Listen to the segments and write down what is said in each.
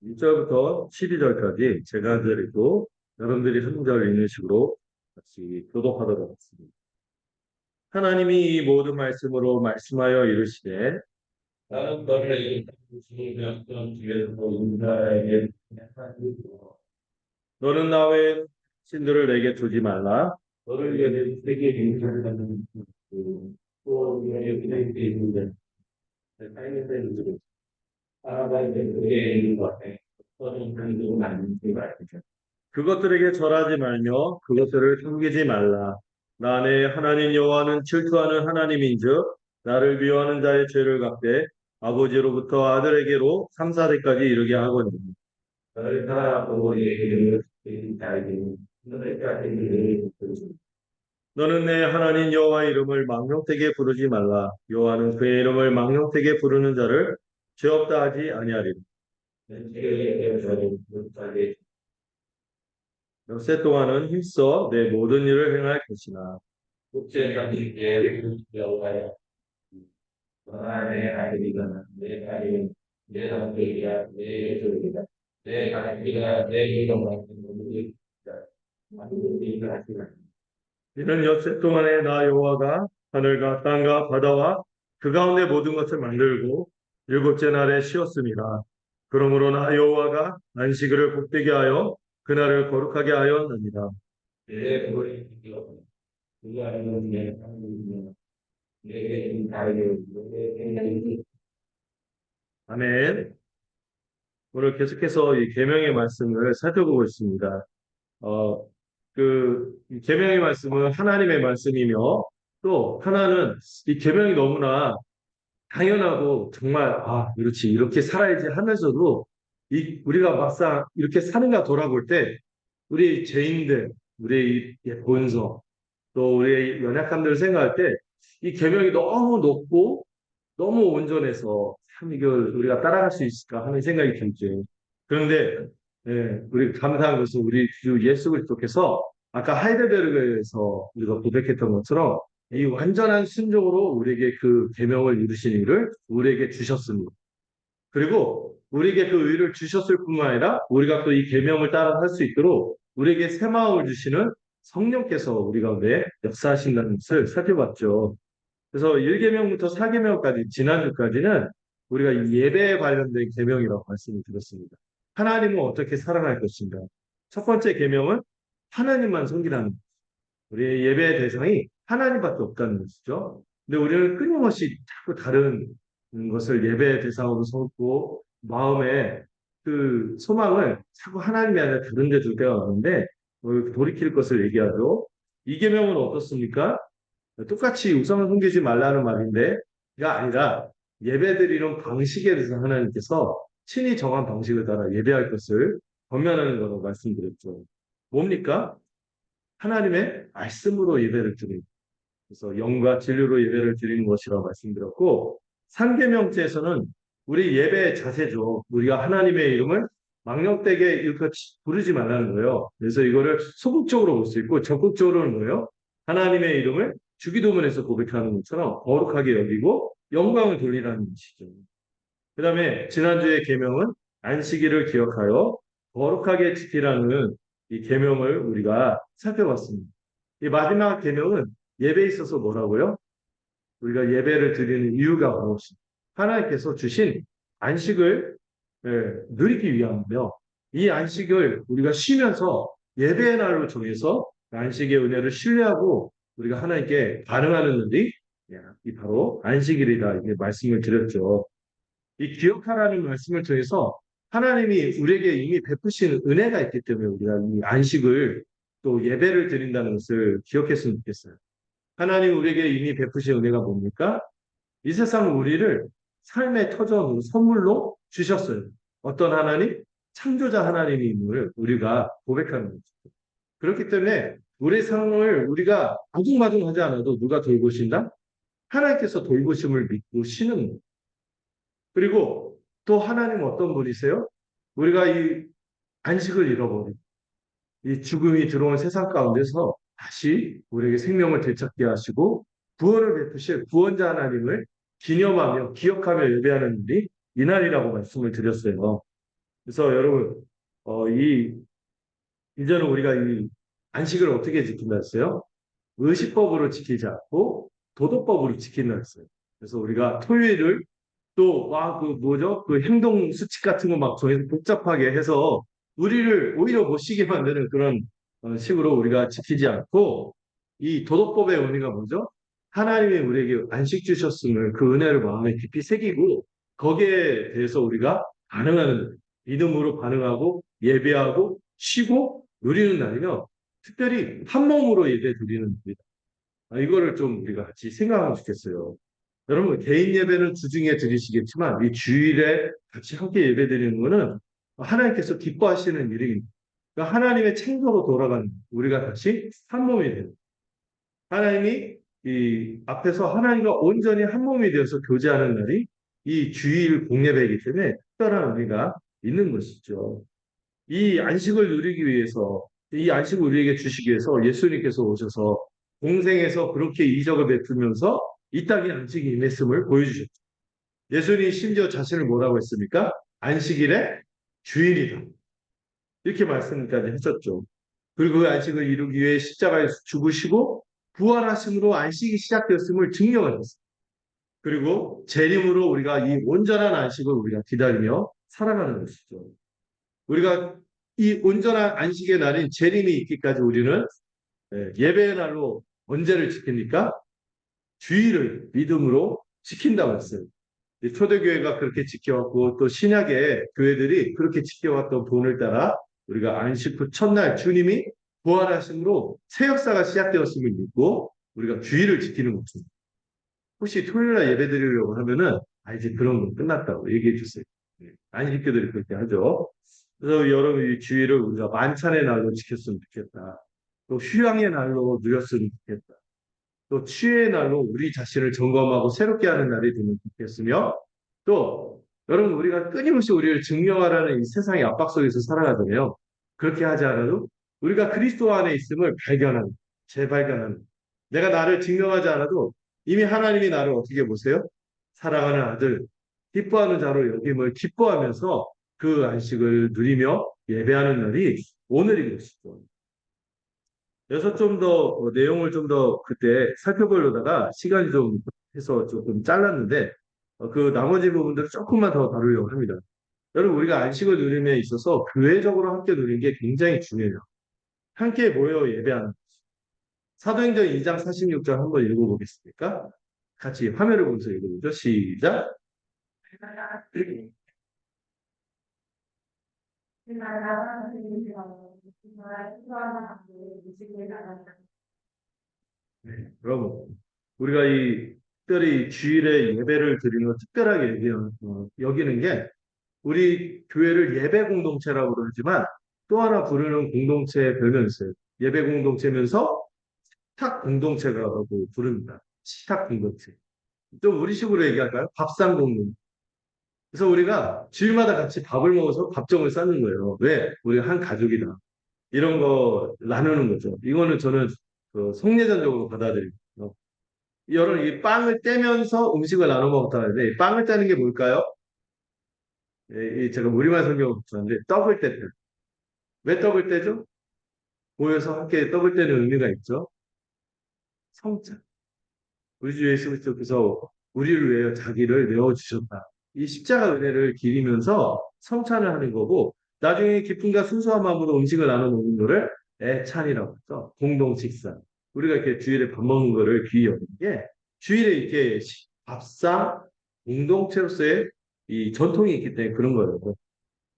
1절부터 12절까지 제가 드리고 여러분들이 한 절 읽는 식으로 같이 교독하도록 하겠습니다. 하나님이 이 모든 말씀으로 말씀하여 이르시되 나는 너를 주시면 뒤에서 인자에게 너는 나 외에 신들을 내게 두지 말라. 너를 위해 세계 인사하는 또 위에 있는데 삶에서 있는 살아가야 될 그의 있는 것에 어떤 그리고 만들지 말자. 그것들에게 절하지 말며 그것들을 섬기지 말라. 나 내 하나님 여호와는 질투하는 하나님인즉 나를 미워하는 자의 죄를 갚되 아버지로부터 아들에게로 3, 4대까지 이르게 하거니와. 너를 사랑하고 내 이름을 지키는 자에게는 너희까지 이르게 하리라. 너는 내 하나님 여호와의 이름을 망령되게 부르지 말라. 여호와는 그의 이름을 망령되게 부르는 자를 죄 없다 하지 아니하리라. 엿새 동안은 힘써 내 모든 일을 행할 것이나 국제적인 계획을 여호와여 너나 내 아들이거나 내 딸이 내 남편이야 내 여종이다 내 가족이나 내 이름을 모두 만들기 하시라. 이는 엿새 동안에 나 여호와가 하늘과 땅과 바다와 그 가운데 모든 것을 만들고 일곱째 날에 쉬었습니다. 그러므로 나 여호와가 안식일을 복되게 하여 그날을 거룩하게 하였느니라. 내 부모님 그가 아니면 내 하나님이며 내게 준 다르게 아멘. 오늘 계속해서 이 계명의 말씀을 살펴보고 있습니다. 이 계명의 말씀은 하나님의 말씀이며 또 하나는 이 계명이 너무나 당연하고 정말 그렇지 이렇게 살아야지 하면서도 우리가 막상 이렇게 사는가 돌아볼 때 우리 죄인들, 우리의 본성, 또 우리의 연약함들을 생각할 때 이 계명이 너무 높고 너무 온전해서 참 이걸 우리가 따라갈 수 있을까 하는 생각이 들죠. 그런데 우리 감사한 것은 우리 주 예수 그리스도께서 아까 하이델베르그에서 우리가 고백했던 것처럼 이 완전한 순종으로 우리에게 그 계명을 이루신 일을 우리에게 주셨습니다. 그리고 우리에게 그 의를 주셨을 뿐만 아니라 우리가 또 이 계명을 따라 살 수 있도록 우리에게 새 마음을 주시는 성령께서 우리 가운데 역사하신다는 것을 살펴봤죠. 그래서 1계명부터 4계명까지 지난주까지는 우리가 이 예배에 관련된 계명이라고 말씀을 드렸습니다. 하나님은 어떻게 살아갈 것인가? 첫 번째 계명은 하나님만 섬기라는 것. 우리의 예배의 대상이 하나님밖에 없다는 것이죠. 근데 우리는 끊임없이 자꾸 다른 것을 예배의 대상으로 삼고 마음에 그 소망을 자꾸 하나님이 아니라 다른 데 둘 때가 많은데 돌이킬 것을 얘기하죠. 이 계명은 어떻습니까? 똑같이 우상을 섬기지 말라는 말인데, 가 아니라 예배드리는 방식에 대해서 하나님께서 친히 정한 방식을 따라 예배할 것을 권면하는 거라고 말씀드렸죠. 뭡니까? 하나님의 말씀으로 예배를 드리는, 그래서 영과 진리로 예배를 드리는 것이라고 말씀드렸고, 삼계명제에서는 우리 예배의 자세죠. 우리가 하나님의 이름을 망령되게 이렇게 부르지 말라는 거예요. 그래서 이거를 소극적으로 볼 수 있고 적극적으로는 뭐예요? 하나님의 이름을 주기도문에서 고백하는 것처럼 거룩하게 여기고 영광을 돌리라는 것이죠. 그 다음에 지난주의 계명은 안식일을 기억하여 거룩하게 지키라는 이 계명을 우리가 살펴봤습니다. 이 마지막 계명은 예배에 있어서 뭐라고요? 우리가 예배를 드리는 이유가 무엇이? 하나님께서 주신 안식을 누리기 위함이며 이 안식을 우리가 쉬면서 예배의 날로 정해서 안식의 은혜를 신뢰하고 우리가 하나님께 반응하는 일이 이 바로 안식일이다 이렇게 말씀을 드렸죠. 이 기억하라는 말씀을 통해서 하나님이 우리에게 이미 베푸신 은혜가 있기 때문에 우리가 이 안식을 또 예배를 드린다는 것을 기억했으면 좋겠어요. 하나님 우리에게 이미 베푸신 은혜가 뭡니까? 이 세상 우리를 삶의 터전으로 선물로 주셨어요. 어떤 하나님? 창조자 하나님임을 우리가 고백하는 거죠. 그렇기 때문에 우리 삶을 우리가 아둥바둥하지 않아도 누가 돌보신다? 하나님께서 돌보심을 믿고 쉬는 거예요. 그리고 또 하나님 어떤 분이세요? 우리가 이 안식을 잃어버린 이 죽음이 들어온 세상 가운데서 다시 우리에게 생명을 되찾게 하시고 구원을 베푸실 구원자 하나님을 기념하며 기억하며 예배하는 일이 이날이라고 말씀을 드렸어요. 그래서 여러분, 이제는 우리가 이 안식을 어떻게 지킨다 했어요? 의식법으로 지키지 않고 도덕법으로 지킨다 했어요. 그래서 우리가 토요일을 또, 뭐죠? 그 행동 수칙 같은 거 막 정해서 복잡하게 해서 우리를 오히려 못 쉬게 만드는 그런 식으로 우리가 지키지 않고 이 도덕법의 의미가 뭐죠? 하나님이 우리에게 안식 주셨음을 그 은혜를 마음에 깊이 새기고 거기에 대해서 우리가 반응하는 믿음으로 반응하고 예배하고 쉬고 누리는 날이며 특별히 한 몸으로 예배 드리는 날이다. 이거를 좀 우리가 같이 생각하면 좋겠어요. 여러분, 개인 예배는 주중에 드리시겠지만, 이 주일에 같이 함께 예배 드리는 거는 하나님께서 기뻐하시는 일입니다. 그러니까 하나님의 창조로 돌아가는 우리가 다시 한 몸이 되는. 하나님이 이 앞에서 하나님과 온전히 한 몸이 되어서 교제하는 날이 이 주일 공예배이기 때문에 특별한 의미가 있는 것이죠. 이 안식을 누리기 위해서, 이 안식을 우리에게 주시기 위해서 예수님께서 오셔서 공생에서 그렇게 이적을 베풀면서 이 땅에 안식이 임했음을 보여주셨죠. 예수님이 심지어 자신을 뭐라고 했습니까? 안식일의 주일이다. 이렇게 말씀까지 하셨죠. 그리고 그 안식을 이루기 위해 십자가에서 죽으시고 부활하심으로 안식이 시작되었음을 증명하셨습니다. 그리고 재림으로 우리가 이 온전한 안식을 우리가 기다리며 살아가는 것이죠. 우리가 이 온전한 안식의 날인 재림이 있기까지 우리는 예배의 날로 언제를 지킵니까? 주일을 믿음으로 지킨다고 했어요. 초대교회가 그렇게 지켜왔고 또 신약의 교회들이 그렇게 지켜왔던 본을 따라 우리가 안식 후 첫날 주님이 부활하심으로 새 역사가 시작되었음을 믿고 우리가 주일을 지키는 거죠. 혹시 토요일날 예배 드리려고 하면은 이제 그런 건 끝났다고 얘기해 주세요. 안식교들이 그렇게 하죠. 그래서 여러분 이 주일을 우리가 만찬의 날로 지켰으면 좋겠다. 또 휴양의 날로 누렸으면 좋겠다. 또 치유의 날로 우리 자신을 점검하고 새롭게 하는 날이 되면 좋겠으며 또 여러분 우리가 끊임없이 우리를 증명하라는 이 세상의 압박 속에서 살아가잖아요. 그렇게 하지 않아도 우리가 그리스도 안에 있음을 발견하는, 재발견하는 내가 나를 증명하지 않아도 이미 하나님이 나를 어떻게 보세요? 사랑하는 아들, 기뻐하는 자로 여김을 기뻐하면서 그 안식을 누리며 예배하는 날이 오늘인 것이죠. 그래서 좀 더 내용을 좀 더 그때 살펴보려다가 시간이 좀 해서 조금 잘랐는데 그 나머지 부분들을 조금만 더 다루려고 합니다. 여러분 우리가 안식을 누림에 있어서 교회적으로 함께 누리는 게 굉장히 중요해요. 함께 모여 예배하는 사도행전 2장 46절 한번 읽어보겠습니까? 같이 화면을 보면서 읽어보죠. 시작. 네, 여러분 우리가 이 특별히 주일에 예배를 드리는 거 특별하게 여기는 게 우리 교회를 예배 공동체라고 그러지만 또 하나 부르는 공동체의 별명이 있어요. 예배 공동체면서 식탁 공동체라고 부릅니다. 식탁 공동체. 좀 우리식으로 얘기할까요? 밥상 공동체. 그래서 우리가 주일마다 같이 밥을 먹어서 밥정을 쌓는 거예요. 왜? 우리가 한 가족이다. 이런 거 나누는 거죠. 이거는 저는 그 속내전적으로 받아들이고 여러분 이 빵을 떼면서 음식을 나눠 먹었다는데 이 빵을 떼는 게 뭘까요? 제가 우리말 설명을 붙였는데 떡을 떼는 왜 떡을 떼죠? 모여서 함께 떡을 떼는 의미가 있죠. 성찬. 우리 주 예수 그리스도께서 우리를 위하여 자기를 내어주셨다. 이 십자가 은혜를 기리면서 성찬을 하는 거고 나중에 기쁨과 순수한 마음으로 음식을 나눠 먹는 거를 애찬이라고 하죠. 공동 식사. 우리가 이렇게 주일에 밥 먹는 거를 귀히 여기는 게 주일에 이렇게 밥상 공동체로서의 이 전통이 있기 때문에 그런 거예요.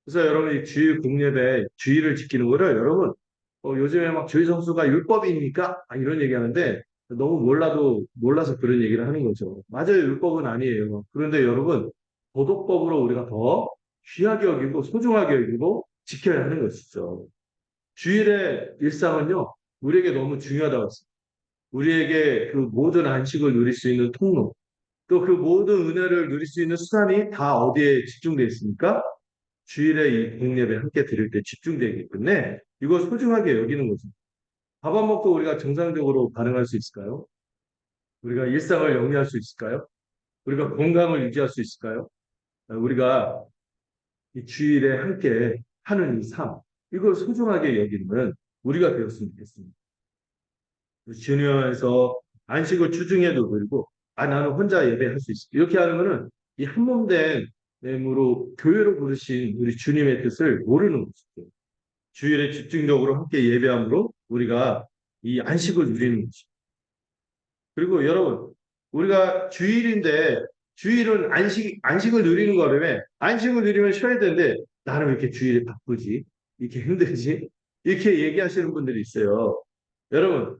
그래서 여러분이 주일 공예배 주일을 지키는 거를 여러분 요즘에 막 주일 성수가 율법입니까? 이런 얘기하는데 너무 몰라서 그런 얘기를 하는 거죠. 맞아요. 율법은 아니에요. 그런데 여러분 도덕법으로 우리가 더 귀하게 여기고 소중하게 여기고 지켜야 하는 것이죠. 주일의 일상은요. 우리에게 너무 중요하다고 했습니다. 우리에게 그 모든 안식을 누릴 수 있는 통로 또 그 모든 은혜를 누릴 수 있는 수단이 다 어디에 집중되어 있습니까? 주일에 이 공예배 함께 드릴 때 집중되기 때문에 이걸 소중하게 여기는 거죠. 밥 안 먹고 우리가 정상적으로 반응할 수 있을까요? 우리가 일상을 영위할 수 있을까요? 우리가 건강을 유지할 수 있을까요? 우리가 이 주일에 함께 하는 이 삶, 이걸 소중하게 여기는 우리가 되었으면 좋겠습니다. 주님에서 안식을 주중에도 그리고 나는 혼자 예배할 수 있어. 이렇게 하는 거는 이 한몸된 됨으로 교회로 부르신 우리 주님의 뜻을 모르는 것이죠. 주일에 집중적으로 함께 예배함으로 우리가 이 안식을 누리는 것이죠. 그리고 여러분, 우리가 주일인데 주일은 안식을 누리는 거라며 안식을 누리면 쉬어야 되는데 나는 왜 이렇게 주일에 바쁘지? 이렇게 힘들지? 이렇게 얘기하시는 분들이 있어요. 여러분,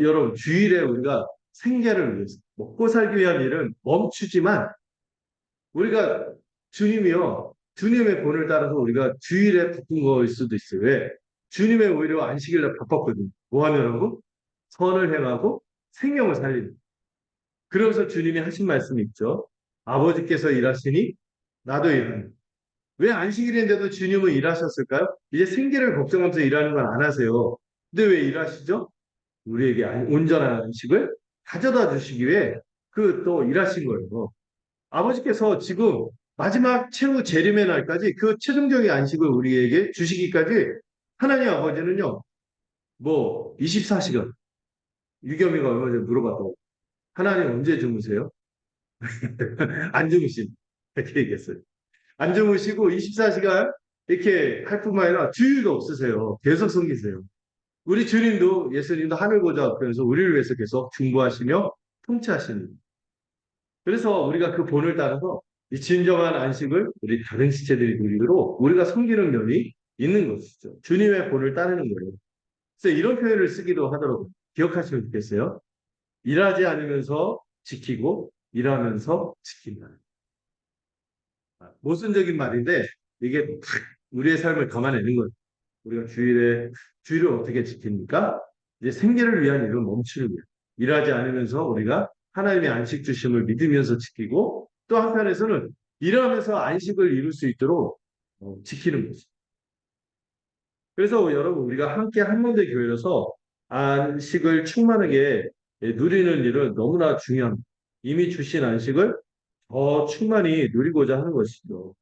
여러분, 주일에 우리가 생계를 위해서 먹고 살기 위한 일은 멈추지만 우리가 주님의 본을 따라서 우리가 주일에 바쁜 거일 수도 있어요. 왜? 주님의 오히려 안식일날 바빴거든요. 뭐 하느라고? 선을 행하고 생명을 살리는. 그러면서 주님이 하신 말씀이 있죠. 아버지께서 일하시니 나도 일하는. 왜 안식일인데도 주님은 일하셨을까요? 이제 생계를 걱정하면서 일하는 건 안 하세요. 근데 왜 일하시죠? 우리에게 온전한 안식을 가져다 주시기 위해 그 또 일하신 거예요. 아버지께서 지금 마지막 최후 재림의 날까지 그 최종적인 안식을 우리에게 주시기까지 하나님 아버지는요, 뭐 24시간 유겸이가 얼마 전에 물어봤다고 하나님 언제 주무세요? 안 주무신 이렇게 얘기했어요. 안 주무시고 24시간 이렇게 할 뿐만 아니라 주일도 없으세요. 계속 섬기세요. 우리 주님도 예수님도 하늘 보좌 앞에서 우리를 위해서 계속 중보하시며 통치하시는. 그래서 우리가 그 본을 따라서 이 진정한 안식을 우리 다른 지체들이 누리도록 우리가 섬기는 면이 있는 것이죠. 주님의 본을 따르는 거예요. 그래서 이런 표현을 쓰기도 하더라고요. 기억하시면 좋겠어요. 일하지 않으면서 지키고 일하면서 지킨다. 모순적인 말인데 이게 우리의 삶을 담아내는 거예요. 우리가 주일을 어떻게 지킵니까? 이제 생계를 위한 일을 멈추는 거예요. 일하지 않으면서 우리가 하나님의 안식 주심을 믿으면서 지키고 또 한편에서는 일하면서 안식을 이룰 수 있도록 지키는 거죠. 그래서 여러분 우리가 함께 한mon대 교회로서 안식을 충만하게 누리는 일은 너무나 중요합니다. 이미 주신 안식을 더 충만히 누리고자 하는 것이죠.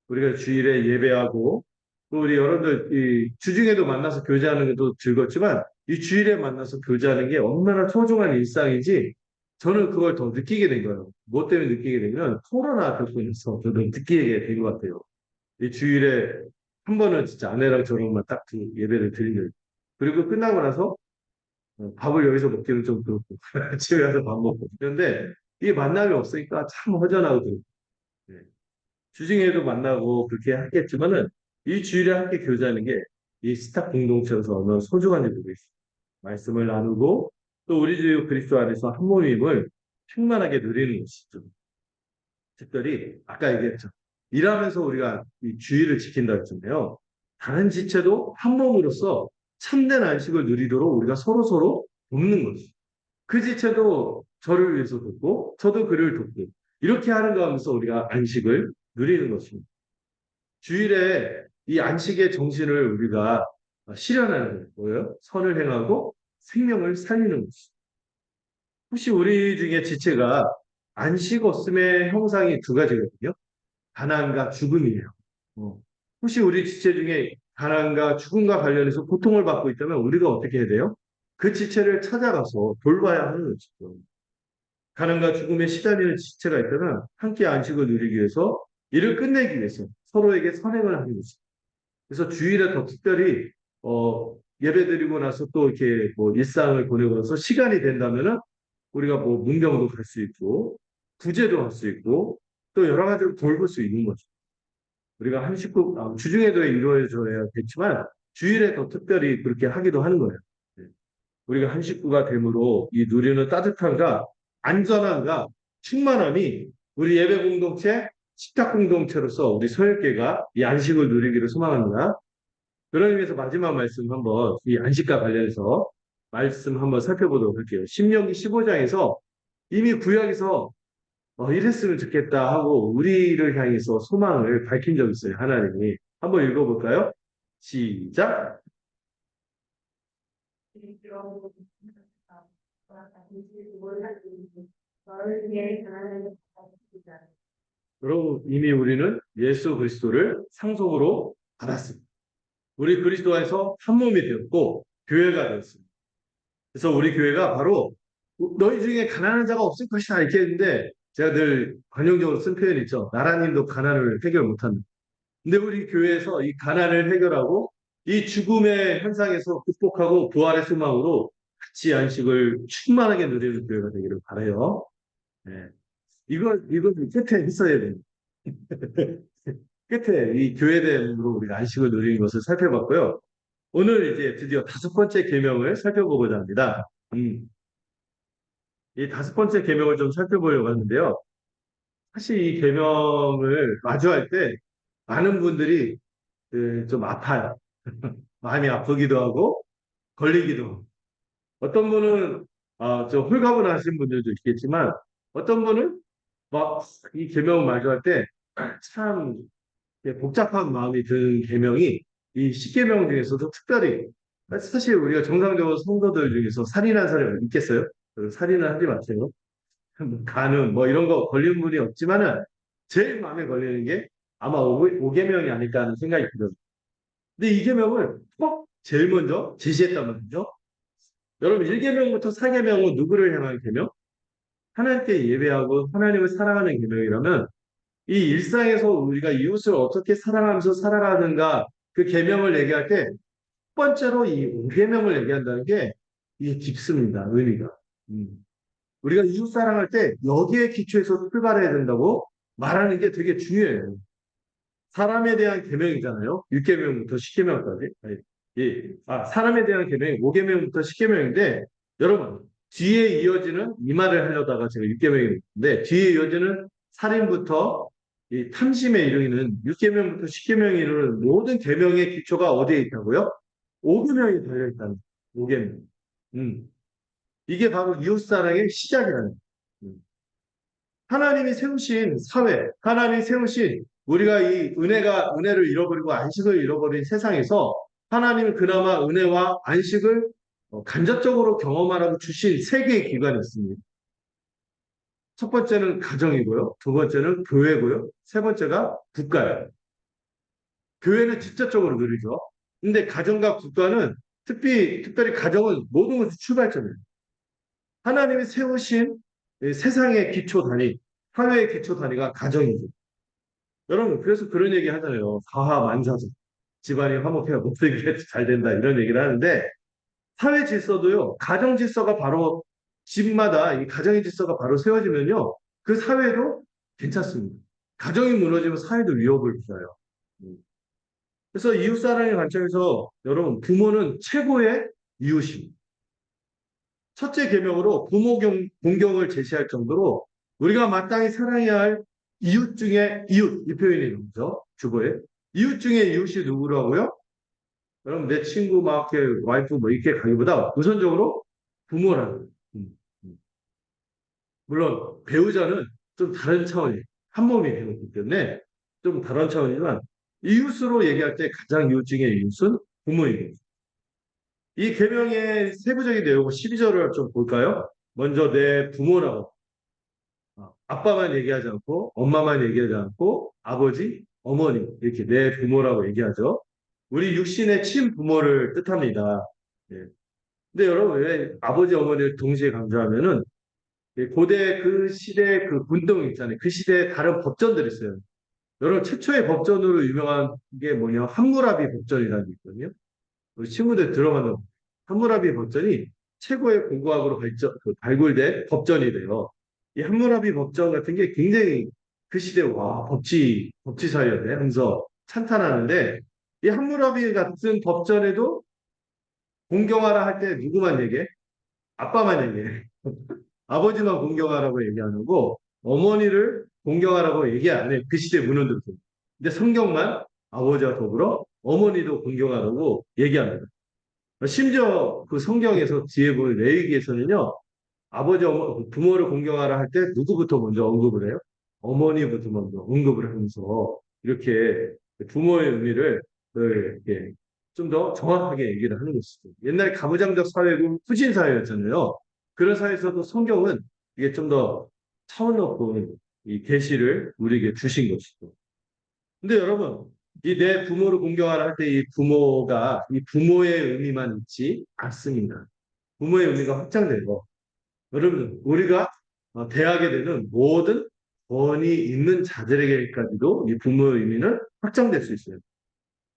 우리가 주일에 예배하고 또 우리 여러분들 이 주중에도 만나서 교제하는 것도 즐겁지만 이 주일에 만나서 교제하는 게 얼마나 소중한 일상인지 저는 그걸 더 느끼게 된 거예요. 뭐 때문에 느끼게 되냐면 코로나 겪으면서 저도 느끼게 된 것 같아요. 이 주일에 한 번은 진짜 아내랑 저랑만 딱 그 예배를 드리는 그리고 끝나고 나서 밥을 여기서 먹기는 좀 그렇고 집에 가서 밥 먹고 그런데 이게 만남이 없으니까 참 허전하고 그렇고 네. 주중에도 만나고 그렇게 하겠지만은 이 주일에 함께 교제하는 게 이 스탁 공동체로서 얼마나 소중한지 모르겠어요. 말씀을 나누고 또 우리 주 그리스도 안에서 한 몸임을 충만하게 누리는 것이죠. 특별히 아까 얘기했죠. 일하면서 우리가 이 주의를 지킨다 했잖아요. 다른 지체도 한 몸으로서 참된 안식을 누리도록 우리가 서로 돕는 거죠. 그 지체도 저를 위해서 돕고 저도 그를 돕고 이렇게 하는 가운데서 우리가 안식을 누리는 것입니다. 주일에 이 안식의 정신을 우리가 실현하는 거예요. 선을 행하고 생명을 살리는 것이죠. 혹시 우리 중에 지체가 안식 없음의 형상이 두 가지거든요. 가난과 죽음이에요. 어. 혹시 우리 지체 중에 가난과 죽음과 관련해서 고통을 받고 있다면 우리가 어떻게 해야 돼요? 그 지체를 찾아가서 돌봐야 하는 것이죠. 가난과 죽음에 시달리는 지체가 있다면 함께 안식을 누리기 위해서 이를 끝내기 위해서 서로에게 선행을 하는 것이죠. 그래서 주일에 더 특별히 예배 드리고 나서 또 이렇게 뭐 일상을 보내고 나서 시간이 된다면은 우리가 뭐 문병도 갈 수 있고 구제도 할 수 있고 또 여러 가지로 돌볼 수 있는 거죠. 우리가 한 식구 주중에도 이루어져야겠지만 주일에 더 특별히 그렇게 하기도 하는 거예요. 네. 우리가 한 식구가 됨으로 이 누리는 따뜻함과 안전함과 충만함이 우리 예배 공동체, 식탁 공동체로서 우리 서열계가 이 안식을 누리기를 소망합니다. 그런 의미에서 마지막 말씀 한번 이 안식과 관련해서 말씀 한번 살펴보도록 할게요. 신명기 15장에서 이미 구약에서 이랬으면 좋겠다 하고 우리를 향해서 소망을 밝힌 적이 있어요. 하나님이. 한번 읽어볼까요? 시작. 여러분 이미 우리는 예수 그리스도를 상속으로 받았습니다. 우리 그리스도 안에서 한 몸이 되었고 교회가 되었습니다. 그래서 우리 교회가 바로 너희 중에 가난한 자가 없을 것이다 이렇게 했는데 제가 늘 관용적으로 쓴 표현이 있죠. 나라님도 가난을 해결 못한다. 근데 우리 교회에서 이 가난을 해결하고 이 죽음의 현상에서 극복하고 부활의 소망으로 같이 안식을 충만하게 누리는 교회가 되기를 바라요. 네. 이거 끝에 있어야 돼요. 끝에 이 교회됨으로 우리가 안식을 누리는 것을 살펴봤고요. 오늘 이제 드디어 다섯 번째 계명을 살펴보고자 합니다. 이 다섯 번째 계명을 좀 살펴보려고 하는데요. 사실 이 계명을 마주할 때 많은 분들이 좀 아파요. 마음이 아프기도 하고 걸리기도 하고. 어떤 분은 좀 홀가분하신 분들도 있겠지만 어떤 분은 막 이 계명을 마주할 때 참 복잡한 마음이 드는 계명이 이 십계명 중에서도 특별히 사실 우리가 정상적으로 성도들 중에서 살인한 사람이 있겠어요? 살인을 하지 마세요. 간음 뭐 이런 거 걸린 분이 없지만은 제일 마음에 걸리는 게 아마 오계명이 아닐까 하는 생각이 들어요. 근데 이 계명을 꼭 제일 먼저 제시했단 말이죠. 여러분 1계명부터 4계명은 누구를 향한 계명? 하나님께 예배하고 하나님을 사랑하는 계명이라면 이 일상에서 우리가 이웃을 어떻게 사랑하면서 살아가는가 그 계명을 얘기할 때 첫 번째로 이 5계명을 얘기한다는 게 이게 깊습니다. 의미가. 음. 우리가 이웃 사랑할 때 여기에 기초해서 출발해야 된다고 말하는 게 되게 중요해요. 사람에 대한 계명이잖아요. 1계명부터 10계명까지. 예. 사람에 대한 계명이 5계명부터 10계명인데 여러분 뒤에 이어지는 이 말을 하려다가 제가 6계명인데 뒤에 이어지는 살인부터 이 탐심에 이르는 6계명부터 10계명에 이르는 모든 계명의 기초가 어디에 있다고요? 5계명이 달려있다는 5계명. 이게 바로 이웃사랑의 시작이라는 거예요. 하나님이 세우신 사회, 하나님이 세우신 우리가 이 은혜를 잃어버리고 안식을 잃어버린 세상에서 하나님은 그나마 은혜와 안식을 간접적으로 경험하라고 주신 세 개의 기관이 있습니다. 첫 번째는 가정이고요. 두 번째는 교회고요. 세 번째가 국가예요. 교회는 직접적으로 누리죠. 근데 가정과 국가는 특별히 가정은 모든 것의 출발점이에요. 하나님이 세우신 세상의 기초 단위, 사회의 기초 단위가 가정이죠. 여러분, 그래서 그런 얘기 하잖아요. 가하만사죠. 집안이 화목해야 모든 게 잘 된다. 이런 얘기를 하는데, 사회 질서도요, 가정 질서가 바로 집마다 이 가정의 질서가 바로 세워지면요, 그 사회도 괜찮습니다. 가정이 무너지면 사회도 위협을 받아요. 음. 그래서 이웃사랑의 관점에서 여러분, 부모는 최고의 이웃입니다. 첫째 계명으로 부모 공경을 제시할 정도로 우리가 마땅히 사랑해야 할 이웃 중에 이웃 이 표현이 나오죠. 주보에 이웃 중에 이웃이 누구라고요? 여러분 내 친구 막 이렇게 와이프 뭐 이렇게 가기보다 우선적으로 부모라는 음, 음. 물론 배우자는 좀 다른 차원이 한 몸이 되기 때문에 좀 다른 차원이지만 이웃으로 얘기할 때 가장 이웃 중에 이웃은 부모입니다. 이 계명의 세부적인 내용을 12절을 좀 볼까요? 먼저 내 부모라고 아빠만 얘기하지 않고 엄마만 얘기하지 않고 아버지, 어머니 이렇게 내 부모라고 얘기하죠. 우리 육신의 친부모를 뜻합니다. 예. 근데 여러분 왜 아버지, 어머니를 동시에 강조하면은 고대 그 시대 그 군동 있잖아요. 그 시대에 다른 법전들이 있어요. 여러분 최초의 법전으로 유명한 게 뭐냐? 함무라비 법전이라는 게 있거든요. 우리 친구들 들어가는 함무라비 법전이 최고의 공과학으로 발굴된 법전이래요. 이 함무라비 법전 같은 게 굉장히 그 시대 와 법치사였네 하면서 찬탄하는데 이 함무라비 같은 법전에도 공경하라 할 때 누구만 얘기해? 아빠만 얘기해. 아버지만 공경하라고 얘기하는 거 어머니를 공경하라고 얘기 안 해. 그 시대 문헌들. 근데 성경만 아버지와 더불어 어머니도 공경하라고 얘기합니다. 심지어 그 성경에서 뒤에 보면 레위기에서는요, 부모를 공경하라 할 때 누구부터 먼저 언급을 해요? 어머니부터 먼저 언급을 하면서 이렇게 부모의 의미를 이렇게 좀 더 정확하게 얘기를 하는 것이죠. 옛날 가부장적 사회고 후진 사회였잖아요. 그런 사회에서도 성경은 이게 좀 더 차원 높은 이 계시를 우리에게 주신 것이죠. 근데 여러분, 이 내 부모를 공경하라 할 때 이 부모가 이 부모의 의미만 있지 않습니다. 부모의 의미가 확장되고 여러분 우리가 대하게 되는 모든 권위 있는 자들에게까지도 이 부모의 의미는 확장될 수 있어요.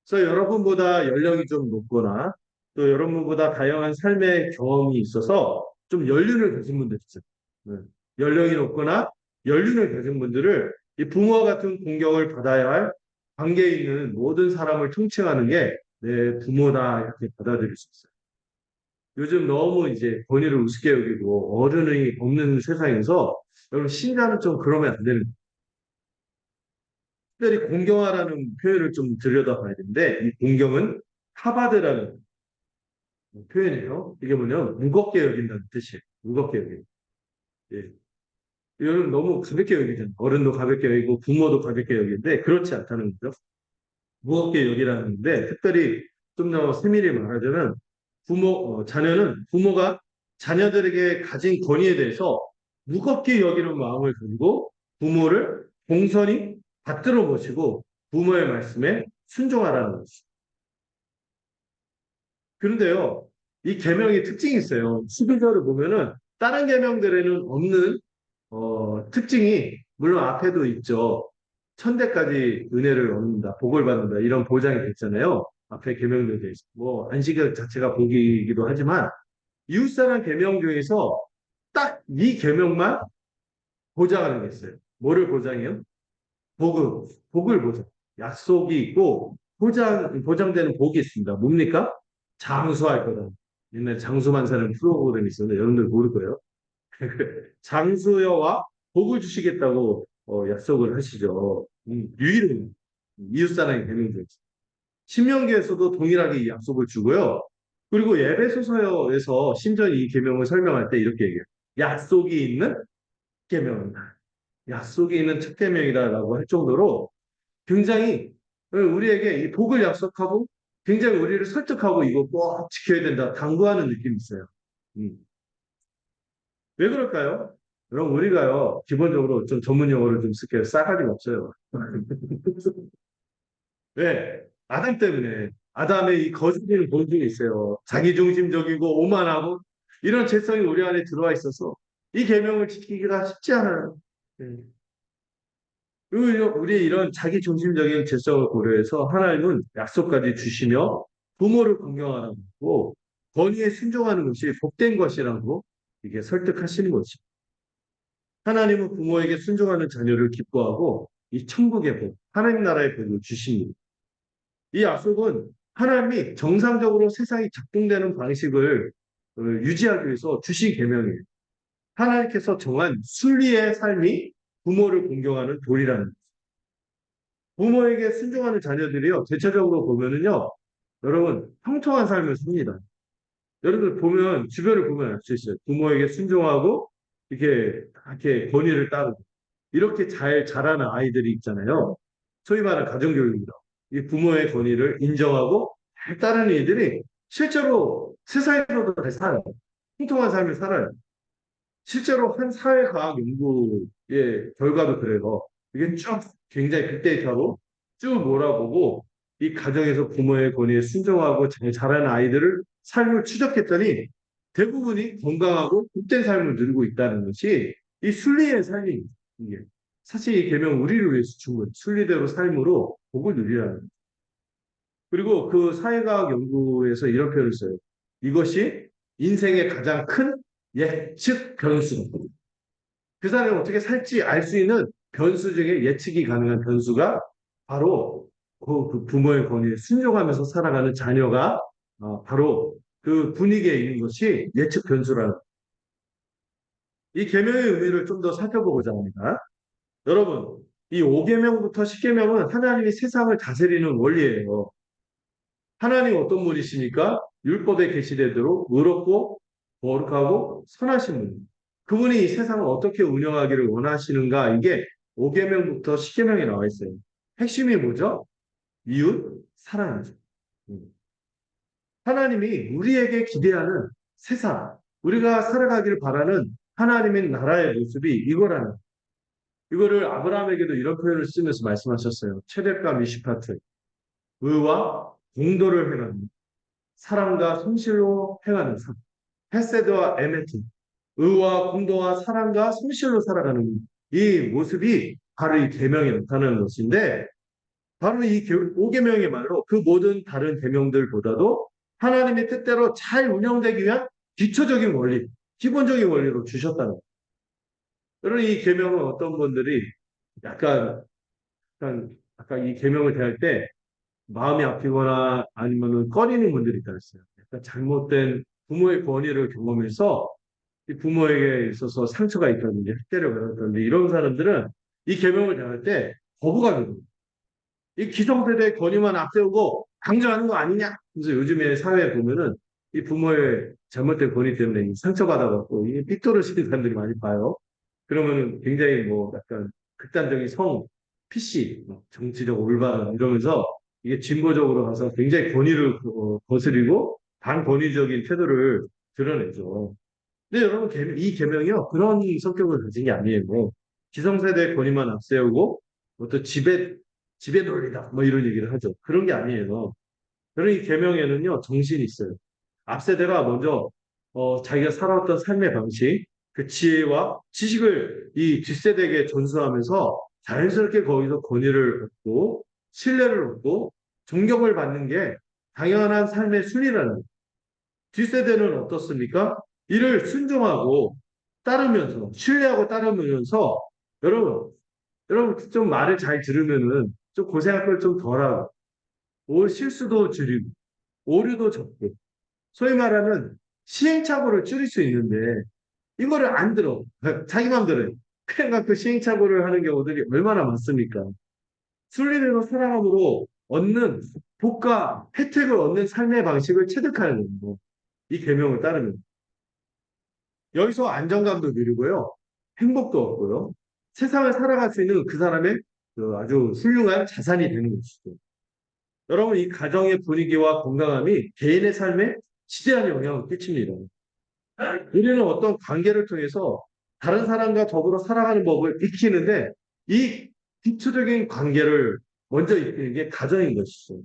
그래서 여러분보다 연령이 좀 높거나 또 여러분보다 다양한 삶의 경험이 있어서 좀 연륜을 가진 분들 있어요. 네. 연령이 높거나 연륜을 가진 분들을 이 부모와 같은 공경을 받아야 할 관계에 있는 모든 사람을 통칭하는 게 내 부모다 이렇게 받아들일 수 있어요. 요즘 너무 이제 본인을 우습게 여기고 어른이 없는 세상에서 여러분 신자는 좀 그러면 안 되는 거예요. 특별히 공경하라는 표현을 좀 들여다봐야 되는데 이 공경은 하바드라는 표현이에요. 이게 뭐냐면 무겁게 여긴다는 뜻이에요. 무겁게 여긴다. 예. 이거는 너무 가볍게 여기잖아요. 어른도 가볍게 여기고 부모도 가볍게 여기는데 그렇지 않다는 거죠. 무겁게 여기라는 건데 특별히 좀 더 세밀히 말하자면 자녀는 부모가 자녀들에게 가진 권위에 대해서 무겁게 여기는 마음을 가지고 부모를 공손히 받들어 모시고 부모의 말씀에 순종하라는 것이죠. 그런데요, 이 계명의 특징이 있어요. 11절을 보면은 다른 계명들에는 없는 특징이 물론 앞에도 있죠. 천대까지 은혜를 얻는다, 복을 받는다 이런 보장이 됐잖아요. 앞에 계명들에 대해서 뭐 안식 자체가 복이기도 하지만 이웃사랑 계명 중에서 딱 이 계명만 보장하는 게 있어요. 뭐를 보장해요? 복을 보장. 약속이 있고 보장되는 복이 있습니다. 뭡니까? 장수할 거다. 옛날에 장수만 사는 프로그램이 있었는데 여러분들 모를 거예요. 장수여와 복을 주시겠다고 약속을 하시죠. 유일은 이웃사랑이 되는 거죠. 신명기에서도 동일하게 이 약속을 주고요. 그리고 예배소서에서 심지어 이 계명을 설명할 때 이렇게 얘기해요. 약속이 있는 계명이다. 약속이 있는 첫 계명이다라고 할 정도로 굉장히 우리에게 이 복을 약속하고 굉장히 우리를 설득하고 이거 꼭 지켜야 된다 당부하는 느낌이 있어요. 음. 왜 그럴까요? 그럼 우리가요 기본적으로 좀 전문 용어를 좀 쓸게요. 싸가지가 없어요. 왜? 아담 때문에 아담의 이 거짓된 본질이 있어요. 자기중심적이고 오만하고 이런 죄성이 우리 안에 들어와 있어서 이 계명을 지키기가 쉽지 않아요. 네. 우리 이런 자기중심적인 죄성을 고려해서 하나님은 약속까지 주시며 부모를 공경하라고 권위에 순종하는 것이 복된 것이라고 이게 설득하시는 거죠. 하나님은 부모에게 순종하는 자녀를 기뻐하고 이 천국의 복, 하나님 나라의 복을 주십니다. 이 약속은 하나님이 정상적으로 세상이 작동되는 방식을 유지하기 위해서 주신 계명이에요. 하나님께서 정한 순리의 삶이 부모를 공경하는 도리라는 거예요. 부모에게 순종하는 자녀들이요. 대체적으로 보면은요. 여러분 형통한 삶을 삽니다. 여러분들 보면 주변을 보면 알 수 있어요. 부모에게 순종하고 이렇게 권위를 따르고 이렇게 잘 자라는 아이들이 있잖아요. 소위 말하는 가정교육이다. 이 부모의 권위를 인정하고 잘 따르는 이들이 실제로 세상에서도 잘 살아요. 통통한 삶을 살아요. 실제로 한 사회과학 연구의 결과도 그래요. 이게 쭉 굉장히 빅데이터로 쭉 몰아보고 이 가정에서 부모의 권위에 순종하고 잘 자라는 아이들을 삶을 추적했더니 대부분이 건강하고 복된 삶을 누리고 있다는 것이 이 순리의 삶입니다. 이게 사실 이 계명 우리를 위해서 준 거예요. 순리대로 삶으로 복을 누리라는 거예요. 그리고 그 사회과학 연구에서 이런 표현을 써요. 이것이 인생의 가장 큰 예측 변수. 그 사람이 어떻게 살지 알 수 있는 변수 중에 예측이 가능한 변수가 바로 그 부모의 권위에 순종하면서 살아가는 자녀가 바로 그 분위기에 있는 것이 예측 변수라는 이 계명의 의미를 좀 더 살펴보고자 합니다. 여러분, 이 5계명부터 10계명은 하나님이 세상을 다스리는 원리예요. 하나님 어떤 분이십니까? 율법에 계시되도록 의롭고 거룩하고 선하신 분. 그분이 이 세상을 어떻게 운영하기를 원하시는가? 이게 5계명부터 10계명에 나와 있어요. 핵심이 뭐죠? 이웃 사랑하죠. 음. 하나님이 우리에게 기대하는 세상, 우리가 살아가기를 바라는 하나님의 나라의 모습이 이거라는 거예요. 이거를 아브라함에게도 이런 표현을 쓰면서 말씀하셨어요. 최대과 미시파트, 의와 공도를 행하는 사랑과 성실로 행하는 삶. 헤세드와 에메트, 의와 공도와 사랑과 성실로 살아가는 이 모습이 바로 이 계명에 나타나는 것인데 바로 이 5계명의 말로 그 모든 다른 계명들보다도 하나님의 뜻대로 잘 운영되기 위한 기초적인 원리, 기본적인 원리로 주셨다는 거예요. 여러분 이 계명은 어떤 분들이 약간, 아까 이 계명을 대할 때 마음이 아프거나 아니면은 꺼리는 분들이 있다 했어요. 약간 잘못된 부모의 권위를 경험해서 이 부모에게 있어서 상처가 있다든지 학대를 받았다든지 이런 사람들은 이 계명을 대할 때 거부감이 듭니다. 이 기성세대의 권위만 앞세우고 강조하는 거 아니냐? 그래서 요즘에 사회에 보면은 이 부모의 잘못된 권위 때문에 상처받아갖고 이 삐뚤어지는 사람들이 많이 봐요. 그러면은 굉장히 뭐 약간 극단적인 PC, 정치적 올바른 이러면서 이게 진보적으로 가서 굉장히 권위를 거스리고 반권위적인 태도를 드러내죠. 근데 여러분 이 계명이요 그런 성격을 가진 게 아니에요. 뭐 기성세대의 권위만 앞세우고 어떤 지배 논리다 뭐 이런 얘기를 하죠. 그런 게 아니에요. 그런 이 계명에는요 정신이 있어요. 앞세대가 먼저 자기가 살아왔던 삶의 방식, 그 지혜와 지식을 이 뒷세대에게 전수하면서 자연스럽게 거기서 권위를 얻고 신뢰를 얻고 존경을 받는 게 당연한 삶의 순위라는 뒷세대는 어떻습니까? 이를 순종하고 따르면서 신뢰하고 따르면서 여러분 좀 말을 잘 들으면은 좀 고생할 걸 좀 덜하고 올 실수도 줄이고 오류도 적고 소위 말하는 시행착오를 줄일 수 있는데 이거를 안 들어 자기 맘대로 해. 그러니까 그 시행착오를 하는 경우들이 얼마나 많습니까? 순리대로 살아감으로 얻는 복과 혜택을 얻는 삶의 방식을 체득하는 거예요. 이 계명을 따르면 여기서 안정감도 누리고요. 행복도 얻고요. 세상을 살아갈 수 있는 그 사람의 그 아주 훌륭한 자산이 되는 것이죠. 여러분, 이 가정의 분위기와 건강함이 개인의 삶에 지대한 영향을 끼칩니다. 우리는 어떤 관계를 통해서 다른 사람과 더불어 살아가는 법을 익히는데 이 기초적인 관계를 먼저 익히는 게 가정인 것이죠.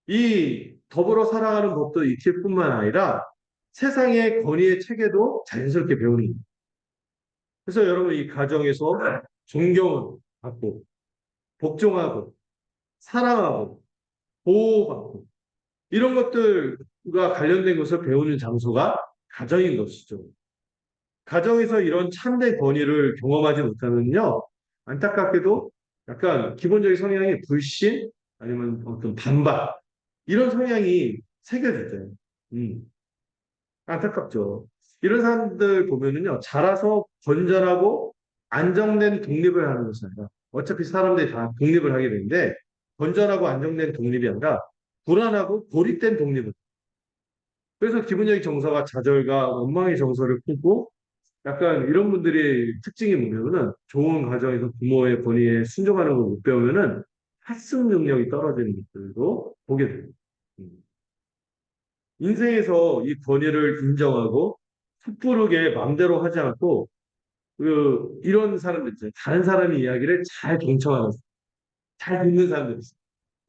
이 더불어 살아가는 법도 익힐 뿐만 아니라 세상의 권위의 체계도 자연스럽게 배우는 거예요. 그래서 여러분 이 가정에서 존경을 받고 복종하고 사랑하고 보호받고 이런 것들과 관련된 것을 배우는 장소가 가정인 것이죠. 가정에서 이런 참된 권위를 경험하지 못하면요, 안타깝게도 약간 기본적인 성향이 불신 아니면 어떤 반발 이런 성향이 새겨지죠. 음, 안타깝죠. 이런 사람들 보면은요, 자라서 건전하고 안정된 독립을 하는 것이 아니라 어차피 사람들이 다 독립을 하게 되는데 건전하고 안정된 독립이 아니라 불안하고 고립된 독립을. 그래서 기본적인 정서가 좌절과 원망의 정서를 품고 약간 이런 분들의 특징이 뭐냐면은 좋은 가정에서 부모의 권위에 순종하는 걸 못 배우면은 학습 능력이 떨어지는 것들도 보게 됩니다. 음. 인생에서 이 권위를 인정하고 섣부르게 마음대로 하지 않고 이런 사람들 있잖아요. 다른 사람의 이야기를 잘 경청하고 잘 듣는 사람들 있어요.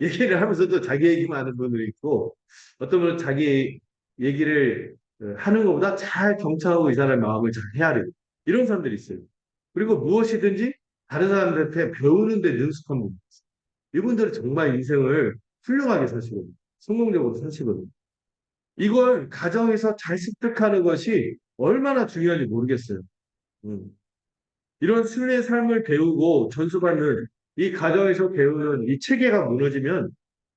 얘기를 하면서도 자기 얘기만 하는 분들이 있고 어떤 분은 자기 얘기를 하는 것보다 잘 경청하고 이 사람의 마음을 잘 헤아리고 이런 사람들이 있어요. 그리고 무엇이든지 다른 사람들한테 배우는 데 능숙한 분들 있어요. 이분들은 정말 인생을 훌륭하게 사시거든요. 성공적으로 사시거든요. 이걸 가정에서 잘 습득하는 것이 얼마나 중요한지 모르겠어요. 음. 이런 순리의 삶을 배우고 전수받는 이 가정에서 배우는 이 체계가 무너지면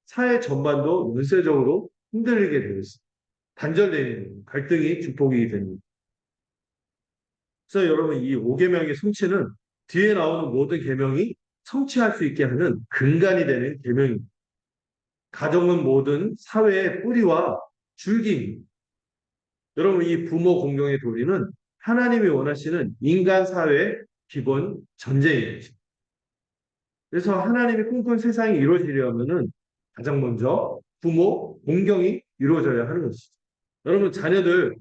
사회 전반도 연쇄적으로 흔들리게 되어 있습니다. 단절되는 갈등이 증폭이 됩니다. 그래서 여러분 이 5계명의 성취는 뒤에 나오는 모든 계명이 성취할 수 있게 하는 근간이 되는 계명입니다. 가정은 모든 사회의 뿌리와 줄기입니다. 여러분 이 부모 공경의 도리는 하나님이 원하시는 인간 사회의 기본 전제입니다. 그래서 하나님이 꿈꾼 세상이 이루어지려면은 가장 먼저 부모 공경이 이루어져야 하는 것이죠. 여러분